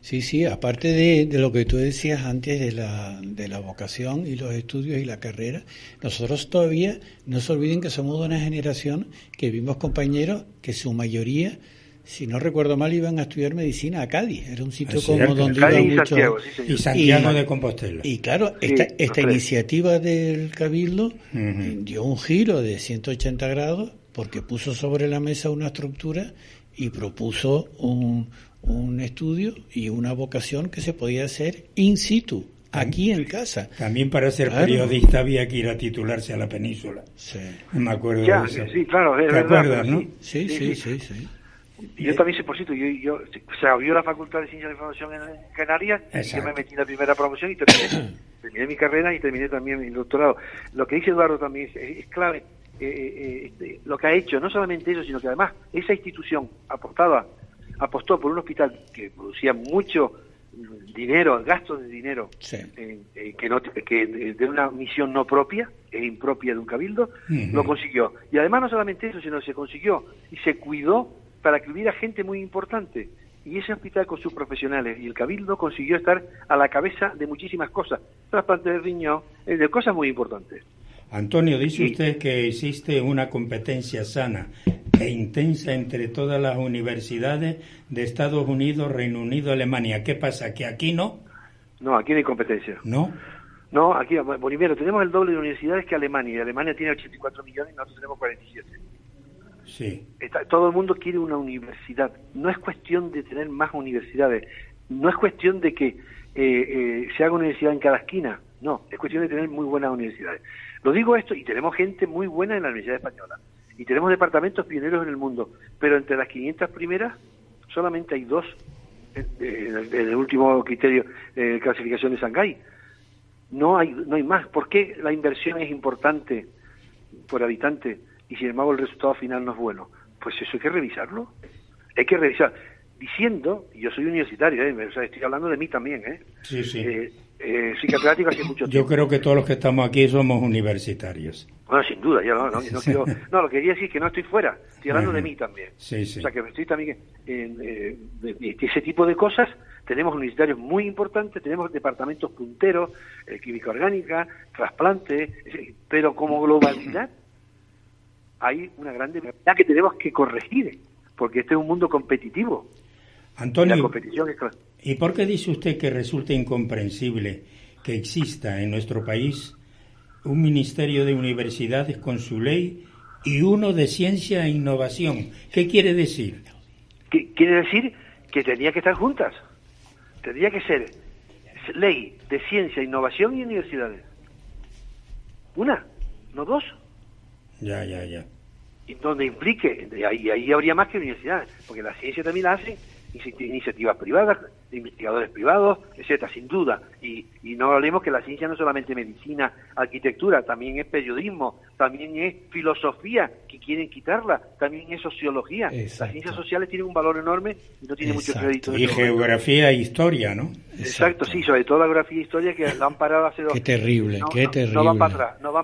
Sí, aparte de lo que tú decías antes de la vocación y los estudios y la carrera, nosotros todavía no se olviden que somos de una generación que vimos compañeros que su mayoría, si no recuerdo mal, iban a estudiar medicina a Cádiz. Era un sitio donde iban muchos. Y Santiago de Compostela. Y claro, esta iniciativa del Cabildo dio un giro de 180 grados porque puso sobre la mesa una estructura y propuso un estudio y una vocación que se podía hacer in situ, aquí en casa. También para ser periodista había que ir a titularse a la península. Sí. Me acuerdo de eso. Sí, claro, es ¿Te verdad, acuerdas, no? Sí. Yo también sé, por cierto, se abrió la Facultad de Ciencias de la Información en Canarias. Exacto. Y yo me metí en la primera promoción y terminé mi carrera y terminé también mi doctorado. Lo que dice Eduardo también es clave. Lo que ha hecho, no solamente eso, sino que además esa institución apostó por un hospital que producía mucho dinero, gastos de dinero, sí. que de una misión no propia, impropia de un cabildo, lo consiguió. Y además no solamente eso, sino que se consiguió y se cuidó para que hubiera gente muy importante. Y ese hospital con sus profesionales y el cabildo consiguió estar a la cabeza de muchísimas cosas, trasplante de riñón, de cosas muy importantes. Antonio, dice usted que existe una competencia sana e intensa entre todas las universidades de Estados Unidos, Reino Unido, Alemania. ¿Qué pasa? ¿Que aquí no? No, aquí no hay competencia. ¿No? No, aquí, primero, tenemos el doble de universidades que Alemania, y Alemania tiene 84 millones y nosotros tenemos 47. Sí. Todo el mundo quiere una universidad. No es cuestión de tener más universidades, no es cuestión de que se haga universidad en cada esquina, no, es cuestión de tener muy buenas universidades. Lo digo esto, y tenemos gente muy buena en la Universidad Española, y tenemos departamentos pioneros en el mundo, pero entre las 500 primeras solamente hay 2 en el último criterio de clasificación de Shanghái. No hay más. ¿Por qué la inversión es importante por habitante y sin embargo el resultado final no es bueno? Pues eso hay que revisarlo. Hay que revisar. Diciendo, y yo soy universitario, o sea, estoy hablando de mí también, Sí, sí. Soy catedrático hace mucho tiempo. Yo creo que todos los que estamos aquí somos universitarios. Bueno, sin duda, yo no quiero... No, lo que quería decir es que no estoy fuera, estoy hablando de mí también. Sí, sí. O sea, que estoy también de ese tipo de cosas. Tenemos universitarios muy importantes, tenemos departamentos punteros, química orgánica, trasplante, pero como globalidad hay una gran debilidad que tenemos que corregir, porque este es un mundo competitivo. Antonio, la competición es clara. ¿Y por qué dice usted que resulta incomprensible que exista en nuestro país un ministerio de universidades con su ley y uno de ciencia e innovación? ¿Qué quiere decir? Quiere decir que tendría que estar juntas. Tendría que ser ley de ciencia, innovación y universidades. Una, no 2. Ya. Y donde implique, ahí habría más que universidades, porque la ciencia también la hacen iniciativas privadas, investigadores privados, etcétera, sin duda. Y no hablemos que la ciencia no es solamente medicina, arquitectura, también es periodismo, también es filosofía, que quieren quitarla, también es sociología. Exacto. Las ciencias sociales tienen un valor enorme y no tiene mucho crédito. Y geografía e historia, ¿no? Exacto, sí, sobre todo la geografía e historia que la han parado hace 2 Qué terrible, qué terrible. No van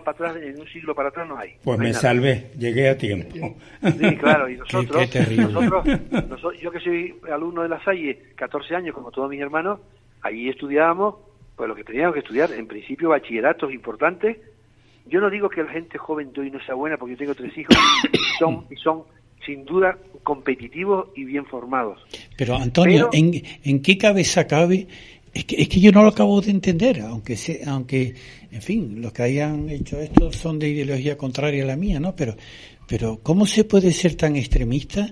para atrás, en un siglo para atrás no hay. Pues no hay nada. Salvé, llegué a tiempo. Sí, claro, y nosotros, qué terrible. nosotros, yo que soy alumno de La Salle, 14 años, como todos mis hermanos, allí estudiábamos, pues lo que teníamos que estudiar, en principio bachilleratos importantes. Yo no digo que la gente joven de hoy no sea buena, porque yo tengo 3 hijos, y son sin duda competitivos y bien formados. Pero Antonio, ¿en qué cabeza cabe? Es que yo no lo acabo de entender, aunque en fin, los que hayan hecho esto son de ideología contraria a la mía, ¿no? Pero ¿cómo se puede ser tan extremista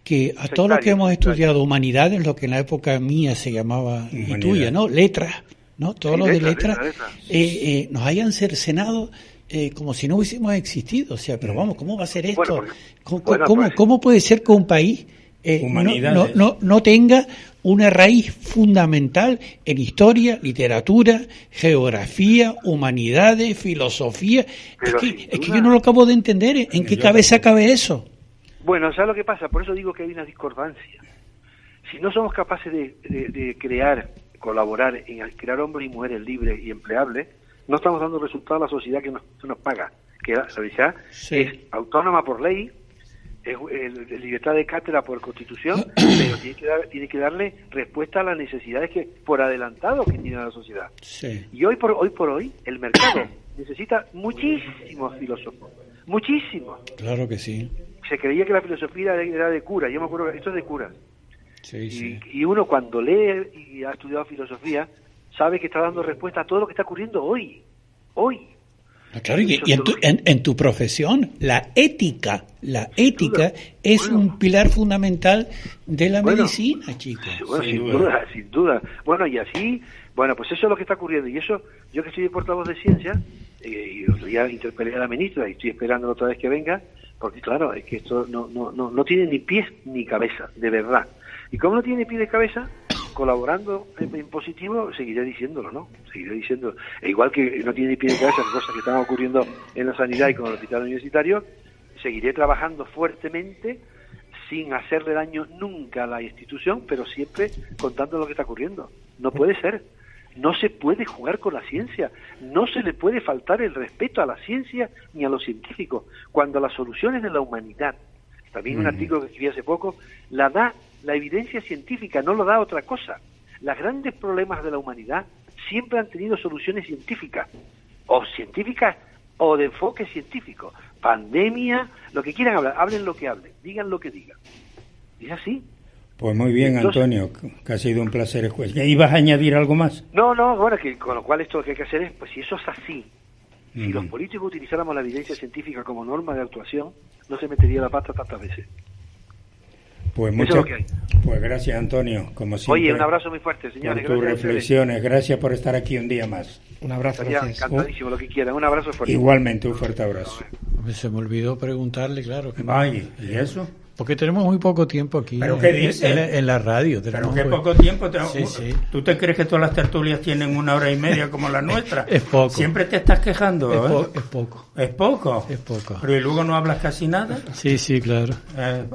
que a todos los que hemos estudiado humanidades, lo que en la época mía se llamaba, y tuya, ¿no? Letras, ¿no? Todos los de letras, nos hayan cercenado como si no hubiésemos existido. O sea, pero vamos, ¿cómo va a ser esto? ¿Cómo puede ser que un país no tenga una raíz fundamental en historia, literatura, geografía, humanidades, filosofía? Es que yo no lo acabo de entender. ¿En qué cabeza cabe eso? Bueno, ¿sabes lo que pasa? Por eso digo que hay una discordancia. Si no somos capaces de colaborar en crear hombres y mujeres libres y empleables, no estamos dando resultados a la sociedad que nos paga. Que la sociedad es autónoma por ley, es libertad de cátedra por constitución, pero tiene que darle respuesta a las necesidades que por adelantado que tiene la sociedad. Sí. Y hoy por hoy el mercado necesita muchísimos filósofos, muchísimos. Claro que sí. Se creía que la filosofía era de cura, yo me acuerdo que esto es de cura. Sí. Y uno cuando lee y ha estudiado filosofía sabe que está dando respuesta a todo lo que está ocurriendo hoy. Claro, y en tu profesión, la ética es un pilar fundamental de la medicina, chicos. Bueno, sin duda. Bueno, y así, pues eso es lo que está ocurriendo. Y eso, yo que soy portavoz de ciencia, y otro día interpelé a la ministra y estoy esperando otra vez que venga, Porque claro, es que esto no tiene ni pies ni cabeza, de verdad. Y como no tiene pies ni cabeza, colaborando en positivo, seguiré diciéndolo, ¿no? Seguiré diciéndolo. E igual que no tiene ni pies ni cabeza cosas que están ocurriendo en la sanidad y con el hospital universitario, seguiré trabajando fuertemente sin hacerle daño nunca a la institución, pero siempre contando lo que está ocurriendo. No puede ser. No se puede jugar con la ciencia, no se le puede faltar el respeto a la ciencia ni a los científicos, cuando las soluciones de la humanidad, también un artículo que escribí hace poco, la da la evidencia científica, no lo da otra cosa. Los grandes problemas de la humanidad siempre han tenido soluciones científicas o de enfoque científico. Pandemia, lo que quieran hablar, hablen lo que hablen, digan lo que digan. Es así. Pues muy bien, entonces, Antonio, que ha sido un placer escuchar. ¿Ibas a añadir algo más? No, bueno, que con lo cual esto lo que hay que hacer es, pues si eso es así, si los políticos utilizáramos la evidencia científica como norma de actuación, no se metería la pata tantas veces. Pues eso es lo que hay. Pues gracias, Antonio, como siempre. Oye, un abrazo muy fuerte, señores. Por tus reflexiones, gracias por estar aquí un día más. Un abrazo, gracias. Encantadísimo, lo que quieran. Un abrazo fuerte. Igualmente, un fuerte abrazo. Se me olvidó preguntarle, claro. Que Ay, ¿y eso? Porque tenemos muy poco tiempo aquí. ¿Pero qué dices? En la radio. ¿Pero qué poco tiempo? Sí. ¿Tú te crees que todas las tertulias tienen 1 hora y media como la nuestra? Es poco. Siempre te estás quejando, Es poco. ¿Es poco? Es poco. ¿Pero y luego no hablas casi nada? Sí, claro.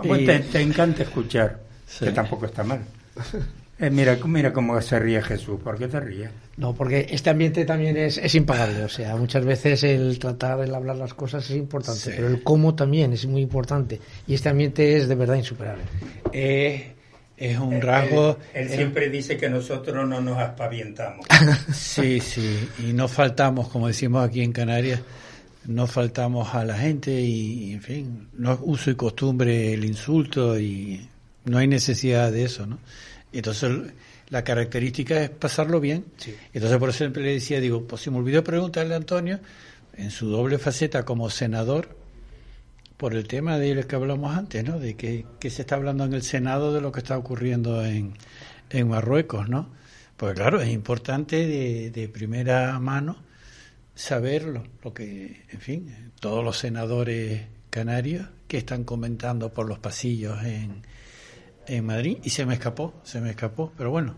Pues te encanta escuchar, sí. Que tampoco está mal. Mira cómo se ríe Jesús. ¿Por qué te ríes? No, porque este ambiente también es impagable. O sea, muchas veces el tratar, el hablar las cosas es importante, sí. Pero el cómo también es muy importante. Y este ambiente es de verdad insuperable. Es un rasgo... Él siempre dice que nosotros no nos aspavientamos. Sí, y no faltamos, como decimos aquí en Canarias, no faltamos a la gente y en fin, no es uso y costumbre el insulto y no hay necesidad de eso, ¿no? Entonces la característica es pasarlo bien. Sí. Entonces por eso siempre le decía, pues si me olvidó preguntarle a Antonio, en su doble faceta como senador, por el tema de lo que hablamos antes, ¿no? De que se está hablando en el Senado de lo que está ocurriendo en Marruecos, ¿no? Pues claro, es importante de primera mano saberlo, lo que, en fin, todos los senadores canarios que están comentando por los pasillos en Madrid, y se me escapó, pero bueno,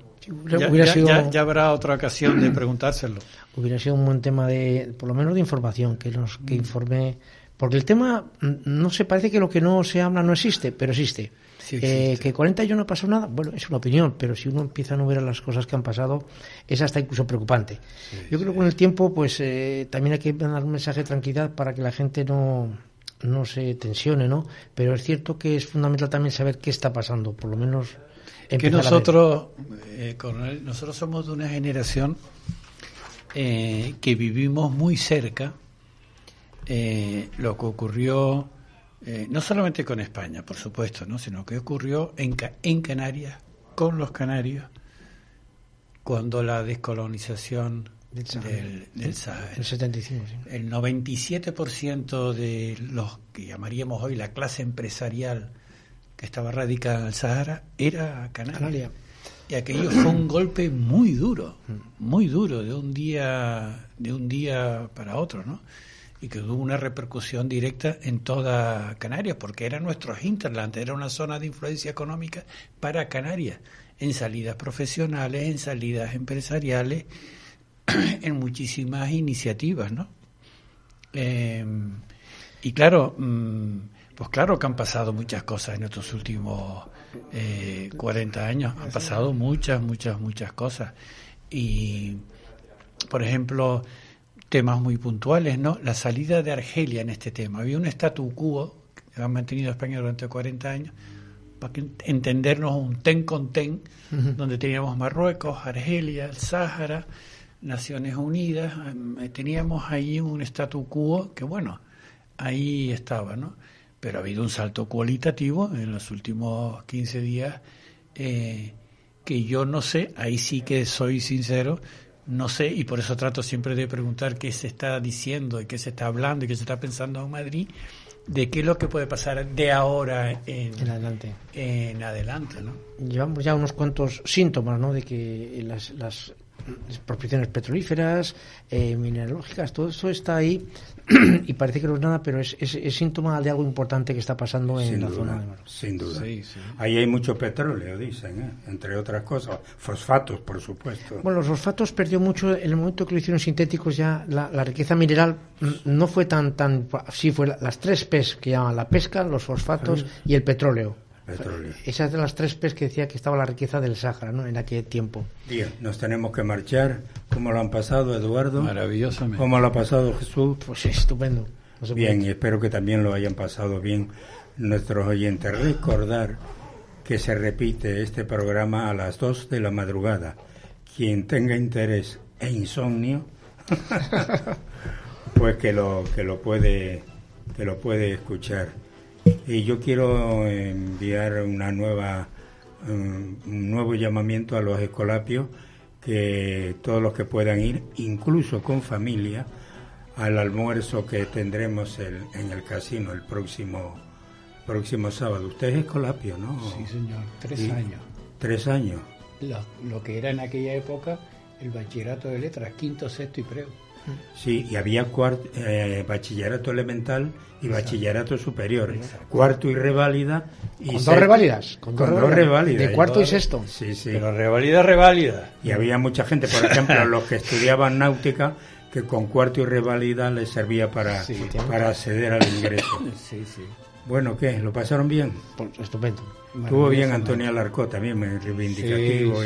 ya habrá otra ocasión de preguntárselo. Hubiera sido un buen tema por lo menos de información, que informe, porque el tema, no se parece que lo que no se habla no existe, pero existe. Sí, existe. Que 40 años no pasó nada, bueno, es una opinión, pero si uno empieza a no ver las cosas que han pasado, es hasta incluso preocupante. Yo creo que con el tiempo, pues también hay que dar un mensaje de tranquilidad para que la gente no se tensione, ¿no? Pero es cierto que es fundamental también saber qué está pasando, por lo menos que nosotros nosotros somos de una generación que vivimos muy cerca lo que ocurrió no solamente con España, por supuesto, ¿no? Sino que ocurrió en Canarias, con los canarios, cuando la descolonización del Sahara. El 75, sí. El 97% de los que llamaríamos hoy la clase empresarial que estaba radicada en el Sahara era canaria. Y aquello fue un golpe muy duro de un día para otro, ¿no? Y que tuvo una repercusión directa en toda Canarias, porque era nuestro hinterland, era una zona de influencia económica para Canarias, en salidas profesionales, en salidas empresariales, en muchísimas iniciativas, ¿no? Y claro, pues claro que han pasado muchas cosas en estos últimos 40 años, han pasado muchas cosas. Y, por ejemplo, temas muy puntuales, ¿no? La salida de Argelia en este tema. Había un statu quo que ha mantenido España durante 40 años, para entendernos un ten con ten, donde teníamos Marruecos, Argelia, el Sáhara, Naciones Unidas, teníamos ahí un statu quo que, bueno, ahí estaba, ¿no? Pero ha habido un salto cualitativo en los últimos 15 días que yo no sé, ahí sí que soy sincero, no sé, y por eso trato siempre de preguntar qué se está diciendo y qué se está hablando y qué se está pensando en Madrid, de qué es lo que puede pasar de ahora en adelante, ¿no? Llevamos ya unos cuantos síntomas, ¿no? De que prospecciones petrolíferas, mineralógicas, todo eso está ahí y parece que no es nada, pero es síntoma de algo importante que está pasando en la zona de mar. Sin duda. Sí. Ahí hay mucho petróleo, dicen, entre otras cosas. Fosfatos, por supuesto. Bueno, los fosfatos perdió mucho en el momento que lo hicieron sintéticos. Ya la riqueza mineral no fue tan sí, fue las 3 P's que llaman: la pesca, los fosfatos y el petróleo. Esas de las 3 P's que decía que estaba la riqueza del Sáhara, ¿no?, en aquel tiempo. Bien, nos tenemos que marchar. ¿Cómo lo han pasado, Eduardo? Maravillosamente. ¿Cómo lo ha pasado, Jesús? Pues estupendo. Bien, y espero que también lo hayan pasado bien nuestros oyentes. Recordar que se repite este programa a las 2 de la madrugada. Quien tenga interés e insomnio, pues que lo puede escuchar. Y yo quiero enviar un nuevo llamamiento a los escolapios, que todos los que puedan ir, incluso con familia, al almuerzo que tendremos en el casino el próximo sábado. Usted es escolapio, ¿no? Sí, señor. 3 años. 3 años. Lo que era en aquella época el bachillerato de letras, 5º, 6º y preu. Sí, y había bachillerato elemental y bachillerato superior. Cuarto y reválida. Y con 2 reválidas. Con 2 reválidas. De cuarto y sexto. Sí. Pero reválida. Y había mucha gente, por ejemplo, los que estudiaban náutica, que con cuarto y reválida les servía para acceder al ingreso. Sí. Bueno, ¿qué? ¿Lo pasaron bien? Pues, estupendo. Estuvo bien Antonio Alarcó también, reivindicativo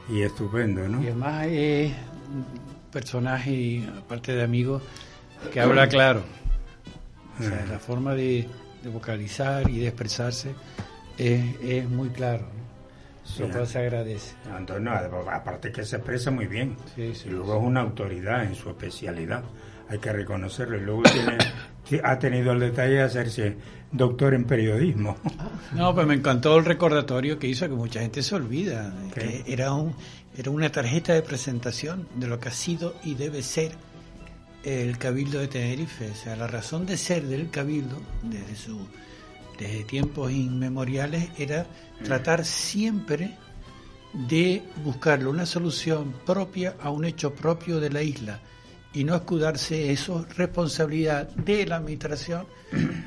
y estupendo, ¿no? Y además personaje, aparte de amigo, que habla claro. O sea, la forma de vocalizar y de expresarse es muy claro, ¿no? Lo cual se agradece. Antonio, aparte que se expresa muy bien. Y luego es una autoridad en su especialidad. Hay que reconocerlo. Y luego ha tenido el detalle de hacerse doctor en periodismo. No, pues me encantó el recordatorio que hizo, que mucha gente se olvida. Que era una tarjeta de presentación de lo que ha sido y debe ser el Cabildo de Tenerife. O sea, la razón de ser del Cabildo, desde tiempos inmemoriales, era tratar siempre de buscarle una solución propia a un hecho propio de la isla y no escudarse. Eso es responsabilidad de la administración,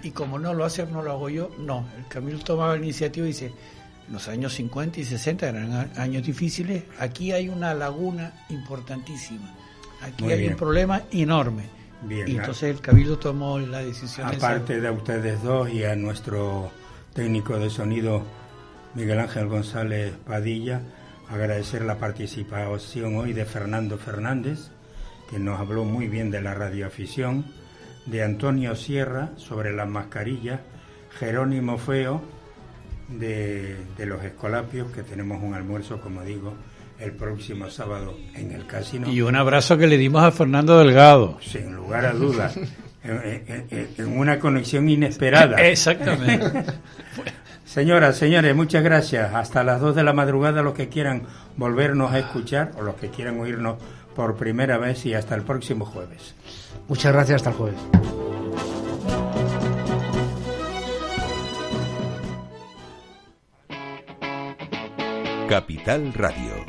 y como no lo hace, no lo hago yo. No, el Cabildo tomaba la iniciativa y dice: los años 50 y 60 eran años difíciles, aquí hay una laguna importantísima, aquí hay un problema enorme. Bien, y entonces el Cabildo tomó la decisión. Aparte de ustedes dos y a nuestro técnico de sonido Miguel Ángel González Padilla, agradecer la participación hoy de Fernando Fernández, que nos habló muy bien de la radioafición, de Antonio Sierra sobre las mascarillas, Jerónimo Feo de los escolapios, que tenemos un almuerzo, como digo, el próximo sábado en el casino. Y un abrazo que le dimos a Fernando Delgado. Sin lugar a dudas, en una conexión inesperada. Exactamente. Señoras, señores, muchas gracias. Hasta las 2 de la madrugada los que quieran volvernos a escuchar o los que quieran oírnos por primera vez, y hasta el próximo jueves. Muchas gracias, hasta el jueves. Capital Radio.